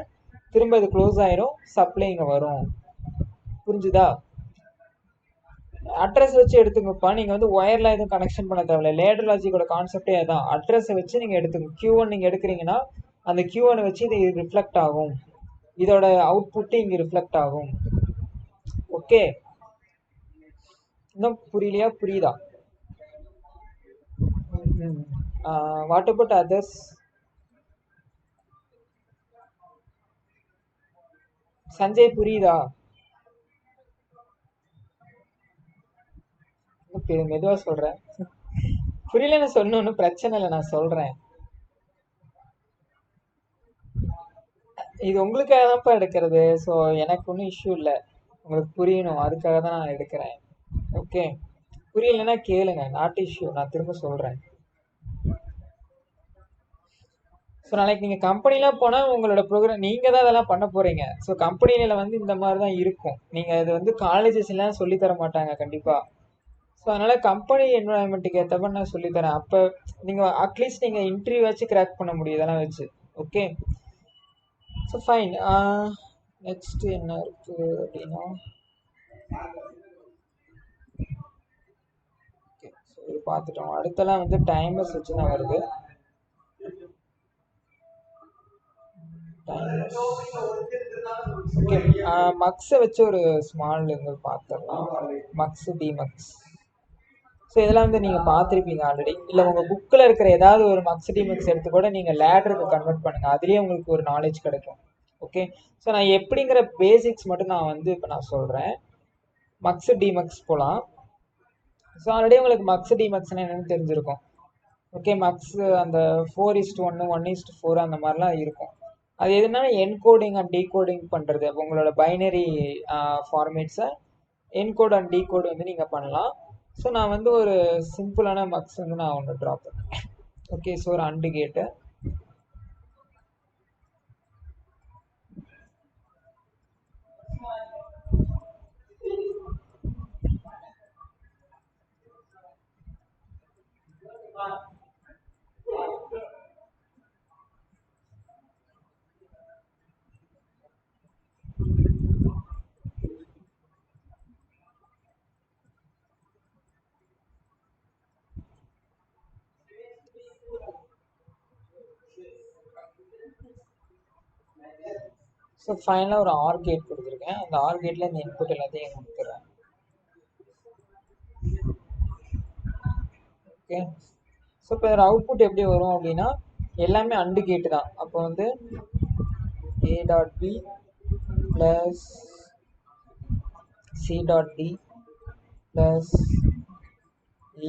திரும்ப இது க்ளோஸ் ஆயிரும், சப்ளை இங்கே வரும். புரிஞ்சுதா? அட்ரஸ் வச்சு எடுத்துங்கப்பா. நீங்கள் வந்து ஒயரில் எதுவும் கனெக்ஷன் பண்ண தேவையில்ல. லேடர் லாஜிக்கோட கான்செப்டே அதுதான். அட்ரஸை வச்சு நீங்கள் எடுத்துங்க. Q1 நீங்கள் எடுக்கிறீங்கன்னா அந்த Q1 வச்சு இது ரிஃப்ளெக்ட் ஆகும், இதோட அவுட்புட்டு இங்கே ரிஃப்ளெக்ட் ஆகும். ஓகே, இன்னும் புரியலையா? புரியுதா? What about others? சஞ்சய் புரியுதா? மெதுவாக சொல்கிறேன், புரியலன்னு சொன்ன ஒன்றும் பிரச்சனை இல்லை, நான் சொல்கிறேன். இது உங்களுக்காக தான்ப்பா எடுக்கிறது, ஸோ எனக்கு ஒன்றும் இஷ்யூ இல்லை. உங்களுக்கு புரியணும், அதுக்காக தான் நான் எடுக்கிறேன். ஓகே, புரியலைன்னா கேளுங்க, நாட் இஷ்யூ, நான் திரும்ப சொல்கிறேன். ஸோ நாளைக்கு நீங்கள் கம்பெனிலாம் போனால் உங்களோட ப்ரோக்ராம் நீங்கள் தான் அதெல்லாம் பண்ண போகிறீங்க. ஸோ கம்பெனியில் வந்து இந்த மாதிரி தான் இருக்கும். நீங்கள் அது வந்து காலேஜஸ்லாம் சொல்லித்தர மாட்டாங்க கண்டிப்பாக. ஸோ அதனால் கம்பெனி என்வரான்மெண்ட்டுக்கு ஏற்ற மாதிரி நான் சொல்லித்தரேன். அப்போ நீங்கள் அட்லீஸ்ட் நீங்கள் இன்டர்வியூ வச்சு கிராக் பண்ண முடியும் இதெல்லாம் வச்சு. Okay, so fine. நெக்ஸ்ட் என்ன இருக்குது அப்படின்னா, ஓகே ஸோ இது பார்த்துட்டோம். அடுத்தெல்லாம் வந்து டைமர்ஸ் வச்சு தான் வருது. ஓகே, மக்ஸை வச்சு ஒரு ஸ்மால் இது பார்த்துடலாம். மக்ஸு டிமக்ஸ். ஸோ இதெல்லாம் வந்து நீங்கள் பார்த்துருப்பீங்க ஆல்ரெடி. இல்லை உங்கள் புக்கில் இருக்கிற ஏதாவது ஒரு மக்ஸ் டிமக்ஸ் எடுத்து கூட நீங்கள் லேடருக்கு கன்வெர்ட் பண்ணுங்கள், அதுலேயே உங்களுக்கு ஒரு நாலேஜ் கிடைக்கும். ஓகே, ஸோ நான் எப்படிங்கிற பேசிக்ஸ் மட்டும் நான் வந்து இப்போ நான் சொல்கிறேன். மக்ஸ் டிமக்ஸ் போகலாம். ஸோ ஆல்ரெடி உங்களுக்கு மக்ஸ் டிமக்ஸ்னு என்னென்னு தெரிஞ்சிருக்கும். ஓகே, மக்ஸ் அந்த 4:1 1:4 அந்த மாதிரிலாம் இருக்கும். அது எதுனா என்கோடிங் அண்ட் டீகோடிங் பண்ணுறது. அப்போ உங்களோட பைனரி ஃபார்மேட்ஸை என்கோட் அண்ட் டீகோட் வந்து நீங்கள் பண்ணலாம். ஸோ நான் வந்து ஒரு சிம்பிளான மக்ஸ் வந்து நான் ஒன்று ட்ரா பண்ணேன். ஓகே, ஸோ ஒரு அண்டு கேட்டு. ஸோ ஃபைனலாக ஒரு ஆர் கேட் கொடுத்துருக்கேன். அந்த ஆர் கேட்டில் இந்த இன்புட் எல்லாத்தையும் கொடுத்துட்றேன். ஓகே, ஸோ இப்போ இதோட அவுட்புட் எப்படி வரும் அப்படின்னா எல்லாமே அண்டு கேட்டு தான். அப்போ வந்து a.b plus c.d plus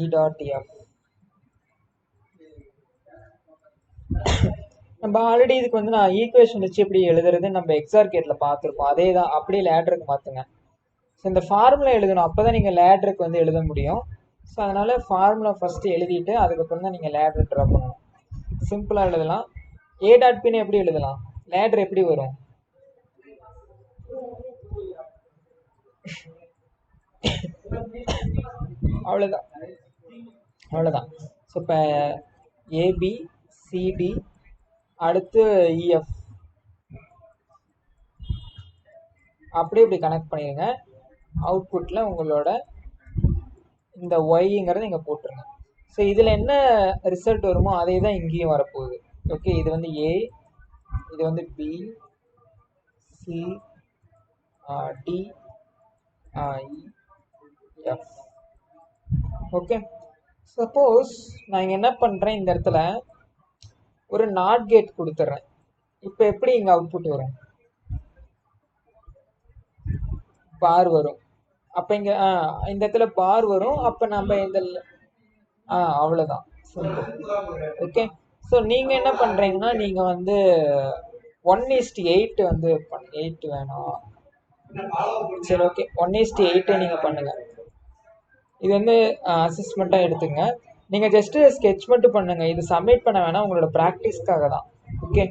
e.f. நம்ம ஆல்ரெடி இதுக்கு வந்து நான் ஈக்குவேஷன் வச்சு எப்படி எழுதுறது நம்ம எக்ஸார் கேட்டில் பார்த்துருப்போம். அதே தான் அப்படியே லேடருக்கு மாற்றுங்க. ஸோ இந்த ஃபார்முலா எழுதணும், அப்போ தான் நீங்கள் லேடருக்கு வந்து எழுத முடியும். ஸோ அதனால் ஃபார்முலா ஃபஸ்ட்டு எழுதிட்டு அதுக்கப்புறம் தான் நீங்கள் லேடர் ட்ரா பண்ணணும். சிம்பிளாக எழுதலாம். a.pன்னு எப்படி எழுதலாம்? லேடர் எப்படி வரும்? அவ்வளோதான், அவ்வளோதான். ஸோ இப்போ ஏபி சிடி அடுத்து இஎஃப் அப்படியே இப்படி கனெக்ட் பண்ணிடுங்க. அவுட்புட்டில் உங்களோட இந்த ஒய்ங்கிறத நீங்கள் போட்டுருங்க. ஸோ இதில் என்ன ரிசல்ட் வருமோ அதே தான் இங்கேயும் வரப்போகுது. ஓகே, இது வந்து ஏ, இது வந்து B, C, D, F. Okay, suppose நான் இங்கே என்ன பண்ணுறேன், இந்த இடத்துல ஒரு நாட் கேட் கொடுத்துட்றேன். இப்போ எப்படி இங்கே அவுட்புட் வரும்? பார் வரும். அப்போ இங்கே இந்த இடத்துல பார் வரும். அப்போ நம்ம இந்த அவ்வளோதான். ஓகே, ஸோ நீங்கள் என்ன பண்ணுறீங்கன்னா நீங்கள் வந்து 1:8 வந்து 8 வேணாம். சரி, ஓகே, 1:8 நீங்கள் பண்ணுங்கள். இது வந்து அசஸ்மெண்ட்டாக எடுத்துங்க. நீங்கள் ஜஸ்ட்டு ஸ்கெட்ச் மட்டும் பண்ணுங்கள். இது சப்மிட் பண்ண வேணாம், உங்களோட ப்ராக்டிஸ்க்காக தான். ஓகே,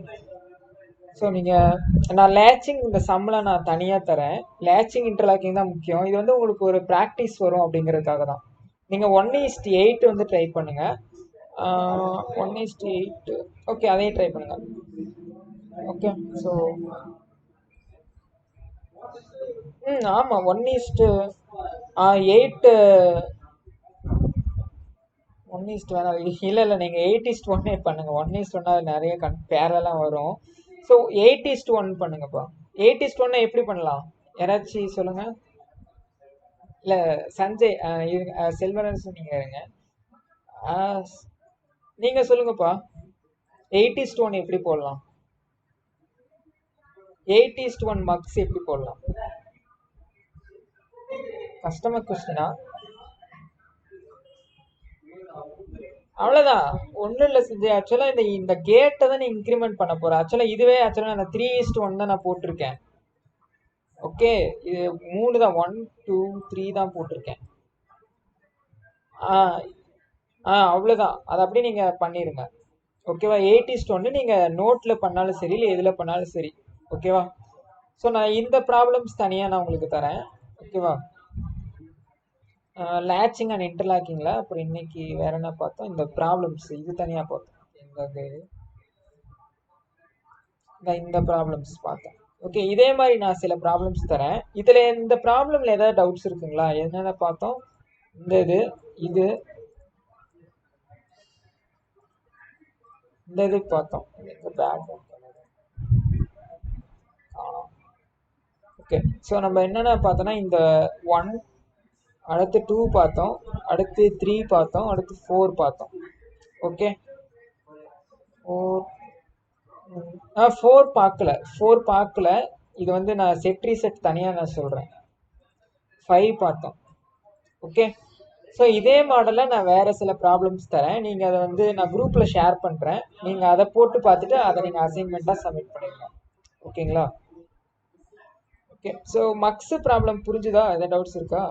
ஸோ நீங்கள் நான் லேச்சிங் இந்த சம்மில் நான் தனியாக தரேன். லேச்சிங் இன்டர்லாக்கிங் தான் முக்கியம். இது வந்து உங்களுக்கு ஒரு ப்ராக்டிஸ் வரும் அப்படிங்கிறதுக்காக தான். நீங்கள் 1:8 வந்து ட்ரை பண்ணுங்கள். 1:8 ஓகே, அதையும் ட்ரை பண்ணுங்கள். ஓகே, ஸோ ஆமாம் 1:8 1:1 வேணாம். இல்லை நீங்கள் 8:1 பண்ணுங்கள். 1:1 நிறைய பேரெல்லாம் வரும். ஸோ 8:1 பண்ணுங்கப்பா. 8:1 எப்படி பண்ணலாம் யாராச்சும் சொல்லுங்கள். இல்லை சஞ்சய் செல்வரன்ஸ் நீங்கள் இருங்க, நீங்கள் சொல்லுங்கப்பா. 8:1 எப்படி போடலாம்? 8:1 மக்ஸ் எப்படி போடலாம்? கஸ்டமர் கொஸ்டினா? அவ்வளோதான், ஒன்றும் இல்லை செஞ்சு. ஆக்சுவலாக இந்த கேட்டை தான் நீ இன்க்ரிமெண்ட் பண்ண போகிற. ஆக்சுவலாக இதுவே ஆக்சுவலாக நான் 3:1 தான் நான் போட்டிருக்கேன். ஓகே, இது 3 தான், 1 2 3 தான் போட்டிருக்கேன். அவ்வளோதான், அதை அப்படியே நீங்கள் பண்ணிடுங்க. ஓகேவா? 8:1 நீங்கள் நோட்டில் பண்ணாலும் சரி, இல்லை எதில் பண்ணாலும் சரி. ஓகேவா? ஸோ நான் இந்த ப்ராப்ளம்ஸ் தனியாக நான் உங்களுக்கு தரேன். ஓகேவா? லேச்சிங் அண்ட் இன்டர்லாக்கிங்கில் அப்புறம் இன்னைக்கு வேற என்ன பார்த்தோம்? இந்த ப்ராப்ளம்ஸ் இது தனியாக பார்த்தோம். இந்த ப்ராப்ளம்ஸ் பார்த்தோம். ஓகே, இதே மாதிரி நான் சில ப்ராப்ளம்ஸ் தரேன். இதில் இந்த ப்ராப்ளமில் ஏதாவது டவுட்ஸ் இருக்குங்களா? என்னென்ன பார்த்தோம்? இந்த இது பார்த்தோம். ஓகே, ஸோ நம்ம என்னென்ன பார்த்தோன்னா இந்த 1 அடுத்து 2 பார்த்தோம், அடுத்து 3 பார்த்தோம், அடுத்து 4 பார்த்தோம். ஓகே, 4 பார்க்கல. இது வந்து நான் செட் ரீசெட் தனியாக நான் சொல்கிறேன். 5 பார்த்தோம். ஓகே, ஸோ இதே மாடலில் நான் வேறு சில ப்ராப்ளம்ஸ் தரேன். நீங்கள் அதை வந்து நான் குரூப்பில் ஷேர் பண்ணுறேன். நீங்கள் அதை போட்டு பார்த்துட்டு அதை நீங்கள் அசைன்மெண்ட்டாக சப்மிட் பண்ணிக்கலாம். ஓகேங்களா? ஓகே, ஸோ மக்ஸு ப்ராப்ளம் புரிஞ்சுதா? எதாவது டவுட்ஸ் இருக்கா?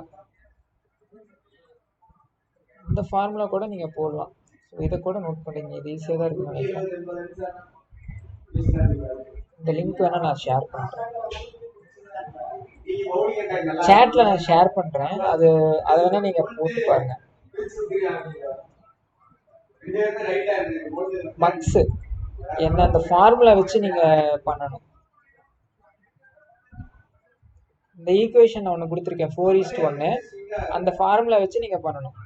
இந்த ஃபார்முலா கூட நீங்கள் போடலாம். ஸோ இதை கூட நோட் பண்ணிங்க, இது ஈஸியாக தான் இருக்குன்னு நினைக்கிறேன். இந்த லிங்க் வேணால் நான் ஷேர் பண்ணுறேன், சேட்டில் நான் ஷேர் பண்ணுறேன். அதை வேணால் நீங்கள் போட்டு பாருங்கள். மக்ஸு என்ன அந்த ஃபார்முலா வச்சு நீங்கள் பண்ணணும். இந்த ஈக்குவேஷன் நான் ஒன்று கொடுத்துருக்கேன் 4:1, அந்த ஃபார்முலா வச்சு நீங்கள் பண்ணணும்.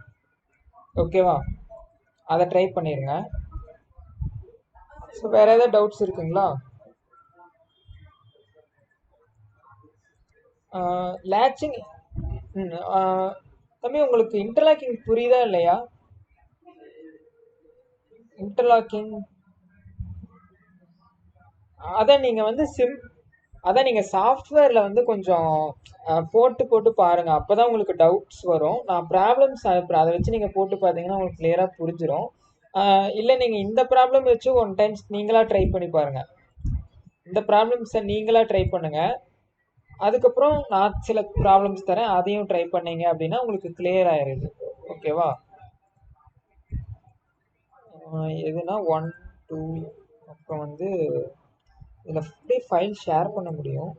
ஓகேவா? அதை ட்ரை பண்ணிடுங்க. ஸோ வேறு ஏதாவது டவுட்ஸ் இருக்குங்களா? லேட்சிங் தம்பி, உங்களுக்கு இன்டர்லாக்கிங் புரியுதா இல்லையா? இன்டர்லாக்கிங் அதான் நீங்கள் வந்து அதான் நீங்கள் சாஃப்ட்வேரில் வந்து கொஞ்சம் போட்டு பாருங்கள். அப்போ தான் உங்களுக்கு டவுட்ஸ் வரும். நான் ப்ராப்ளம்ஸ் அனுப்புகிறேன், அதை வச்சு நீங்கள் போட்டு பார்த்தீங்கன்னா உங்களுக்கு கிளியராக புரிஞ்சிடும். இல்லை நீங்கள் இந்த ப்ராப்ளம் வச்சு ஒன் டைம்ஸ் நீங்களாக ட்ரை பண்ணி பாருங்கள். இந்த ப்ராப்ளம்ஸை நீங்களாக ட்ரை பண்ணுங்கள். அதுக்கப்புறம் நான் சில ப்ராப்ளம்ஸ் தரேன், அதையும் ட்ரை பண்ணீங்க அப்படின்னா உங்களுக்கு கிளியர் ஆயிடுது. ஓகேவா? எதுனா 1 2 அப்புறம் வந்து இதில் எப்படி ஃபைல் ஷேர் பண்ண முடியும்?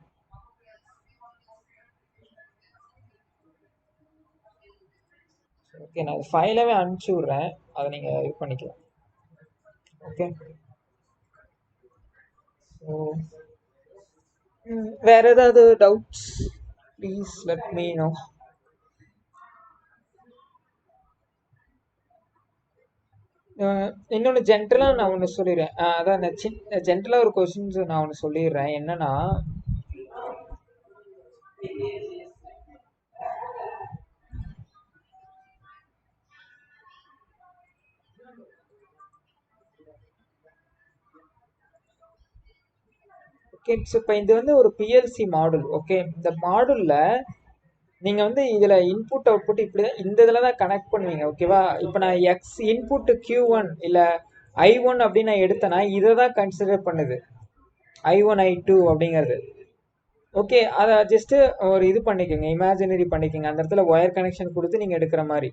ஓகே, நான் ஃபைலாகவே அனுப்பிச்சி விட்றேன், அதை நீங்கள் இது பண்ணிக்கலாம். ஓகே, ஸோ வேறு ஏதாவது doubts please let me know. இன்னொன்று ஜென்ரலாக நான் ஒன்று சொல்லிடுறேன். அதான் ஜென்ரலாக ஒரு கொஸ்டின்ஸ் நான் ஒன்று சொல்லிடுறேன். என்னன்னா, ஓகே, ஸோ இப்போ இது வந்து ஒரு பிஎல்சி மாடுல். ஓகே, இந்த மாடுலில் நீங்கள் வந்து இதில் இன்புட் அவுட்புட் இப்படி தான் இந்த இதில் தான் கனெக்ட் பண்ணுவீங்க. ஓகேவா? இப்போ நான் எக்ஸ் இன்புட்டு Q1 இல்லை I1 அப்படின்னு நான் எடுத்தேன்னா இதை தான் கன்சிடர் பண்ணுது, I1 I2 அப்படிங்கிறது. ஓகே, அதை ஜஸ்ட்டு ஒரு இது பண்ணிக்கோங்க, இமேஜினரி பண்ணிக்கோங்க. அந்த இடத்துல ஒயர் கனெக்ஷன் கொடுத்து நீங்கள் எடுக்கிற மாதிரி.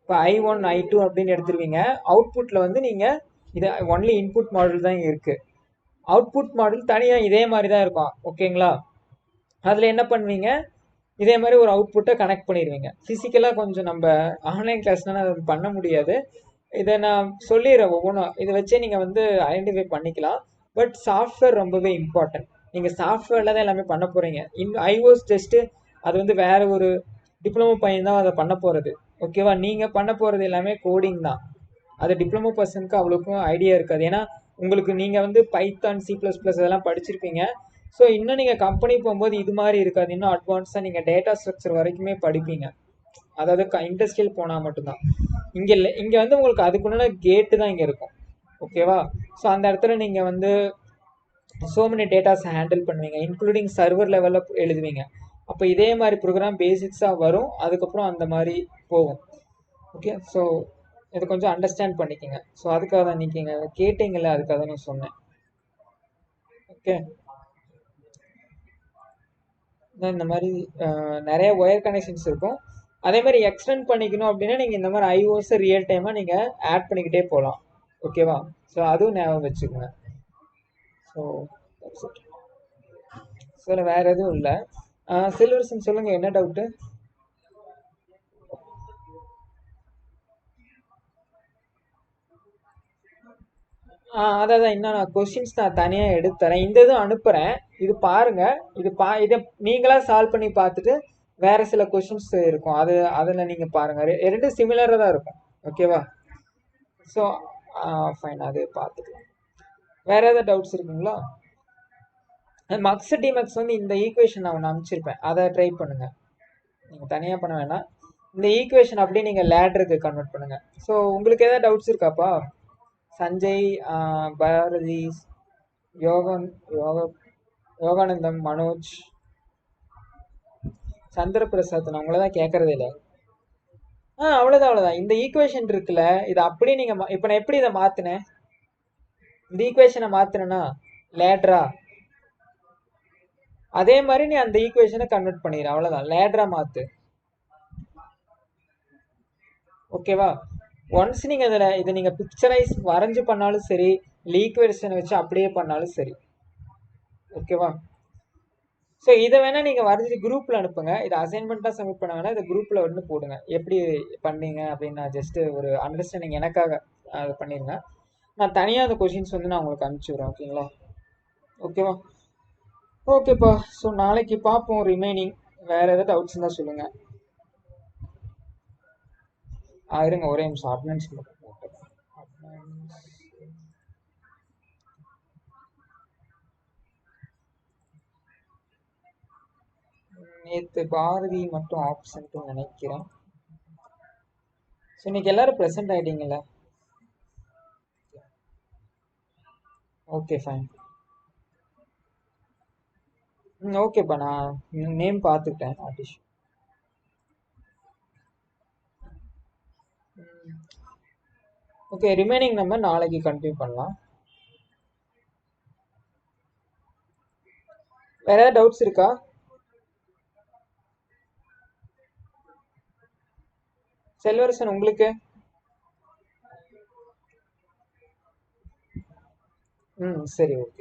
இப்போ I1 I2 அப்படின்னு எடுத்துருவீங்க. அவுட்புட்டில் வந்து நீங்கள் இது ஒன்லி இன்புட் மாடல் தான் இருக்குது. அவுட்புட் மாடல் தனியாக இதே மாதிரி தான் இருக்கும். ஓகேங்களா? அதில் என்ன பண்ணுவீங்க, இதே மாதிரி ஒரு அவுட்புட்டை கனெக்ட் பண்ணிடுவீங்க. ஃபிசிக்கலாக கொஞ்சம் நம்ம ஆன்லைன் கிளாஸ்னால் அது பண்ண முடியாது. இதை நான் சொல்லிடுறேன் ஒவ்வொன்றும், இதை வச்சே நீங்கள் வந்து ஐடென்டிஃபை பண்ணிக்கலாம். பட் சாஃப்ட்வேர் ரொம்பவே இம்பார்ட்டன்ட். நீங்கள் சாஃப்ட்வேரில் தான் எல்லாமே பண்ண போகிறீங்க. ஐஓஎஸ் டெஸ்ட்டு அது வந்து வேறு ஒரு டிப்ளமோ பையன் தான் அதை பண்ண போகிறது. ஓகேவா? நீங்கள் பண்ண போகிறது எல்லாமே கோடிங் தான். அது டிப்ளமோ பர்சனுக்கு அவ்வளோக்கும் ஐடியா இருக்காது. ஏன்னா உங்களுக்கு நீங்கள் வந்து பைத்தான் C++ அதெல்லாம் படிச்சிருப்பீங்க. ஸோ இன்னும் நீங்கள் கம்பெனி போகும்போது இது மாதிரி இருக்காது. இன்னும் அட்வான்ஸாக நீங்கள் டேட்டா ஸ்ட்ரக்சர் வரைக்குமே படிப்பீங்க. அதாவது இண்டஸ்ட்ரியல் போனால் மட்டும்தான். இங்கே இல்லை, இங்கே வந்து உங்களுக்கு அதுக்குள்ள கேட்டு தான் இங்கே இருக்கும். ஓகேவா? ஸோ அந்த இடத்துல நீங்கள் வந்து ஸோ மெனி டேட்டாஸ் ஹேண்டில் பண்ணுவீங்க, இன்க்ளூடிங் சர்வர் லெவலில் எழுதுவீங்க. அப்போ இதே மாதிரி ப்ரோக்ராம் பேசிக்ஸாக வரும், அதுக்கப்புறம் அந்த மாதிரி போகும். ஓகே, ஸோ இதை கொஞ்சம் அண்டர்ஸ்டாண்ட் பண்ணிக்கோங்க. ஸோ அதுக்காக தான் நீங்கள் கேட்டீங்கல்ல, அதுக்காக தான் நான் சொன்னேன். ஓகே, இந்த மாதிரி நிறைய ஒயர் கனெக்ஷன்ஸ் இருக்கும். அதே மாதிரி எக்ஸ்டெண்ட் பண்ணிக்கணும் அப்படின்னா நீங்கள் இந்த மாதிரி ஐஓஎஸை ரியல் டைமாக நீங்கள் ஆட் பண்ணிக்கிட்டே போகலாம். ஓகேவா? ஸோ அதுவும் ஞாபகம் வச்சுக்கோங்க. ஸோ சார் வேறு எதுவும் இல்லை. சில்வர்சன் சொல்லுங்கள், என்ன டவுட்டு? அதான் இன்னும் நான் கொஸ்டின்ஸ் நான் தனியாக எடுத்துறேன். இந்த இதுவும் அனுப்புகிறேன், இது பாருங்கள். இதை நீங்களாக சால்வ் பண்ணி பார்த்துட்டு வேறு சில கொஸ்டின்ஸ் இருக்கும், அதில் நீங்கள் பாருங்கள். ரெண்டு சிமிலராக தான் இருக்கும். ஓகேவா? ஸோ ஃபைன், அது பார்த்துக்கலாம். வேறு ஏதாவது டவுட்ஸ் இருக்குங்களா? மக்ஸ் டிமக்ஸ் வந்து இந்த ஈக்குவேஷன் நான் ஒன்று அனுப்பிச்சிருப்பேன், அதை ட்ரை பண்ணுங்கள். நீங்கள் தனியாக பண்ண வேணாம். இந்த ஈக்குவேஷன் அப்படியே நீங்கள் லேடருக்கு கன்வெர்ட் பண்ணுங்க. ஸோ உங்களுக்கு ஏதாவது டவுட்ஸ் இருக்காப்பா? சஞ்சய், பாரதி, யோகன், யோகானந்தம், மனோஜ், சந்திரபிரசாத், நான் உங்களை தான் கேட்கறதே இல்லை. அவ்வளோதான். இந்த ஈக்குவேஷன் இருக்குல்ல, இதை அப்படியே நீங்கள் இப்போ நான் எப்படி இதை மாற்றினேன்? இந்த ஈக்குவேஷனை மாற்றினேன்னா லேட்ரா, அதே மாதிரி நீ அந்த ஈக்குவேஷனை கன்வெர்ட் பண்ணிடு. அவ்வளோதான், லேட்ரா மாற்று. ஓகேவா? ஒன்ஸ் நீங்கள் இதை நீங்கள் பிக்சரைஸ் வரைஞ்சி பண்ணாலும் சரி, இல்லை ஈக்குவேஷனை வச்சு அப்படியே பண்ணாலும் சரி. ஓகேவா? ஸோ இதை வேணால் நீங்கள் வரைஞ்சி குரூப்பில் அனுப்புங்க. இதை அசைன்மெண்ட்டாக சப்மிட் பண்ண வேணால் இதை குரூப்பில் வந்து போடுங்க. எப்படி பண்ணீங்க அப்படின்னு நான் ஜஸ்ட்டு ஒரு அண்டர்ஸ்டாண்டிங் எனக்காக அதை பண்ணிடுங்க. நான் தனியாக அந்த கொஷின்ஸ் வந்து நான் உங்களுக்கு அனுப்பிச்சி விட்றேன். ஓகேங்களா? ஓகேவா? ஓகேப்பா. ஸோ நாளைக்கு பார்ப்போம் ரிமைனிங். வேறு ஏதாவது டவுட்ஸ் இருந்தால் சொல்லுங்கள். இருங்க ஒரே நிமிஷம் அட்டனன்ஸ் மட்டும் போட்டேன். நேற்று பாரதி மட்டும் ஆப்ஷன்ட்டு நினைக்கிறேன். ஸோ இன்னைக்கு எல்லாரும் ப்ரெசென்ட் ஆகிட்டீங்களா? Okay fine. ஓகேப்பா, நான் நேம் பார்த்துக்கிட்டேன் ஆர்டிஸ்ட். ஓகே, ரிமைனிங் நம்ம நாளைக்கு கண்டினியூ பண்ணலாம். வேற ஏதாவது டவுட்ஸ் இருக்கா? செல்வரசன் உங்களுக்கு? சரி, ஓகே.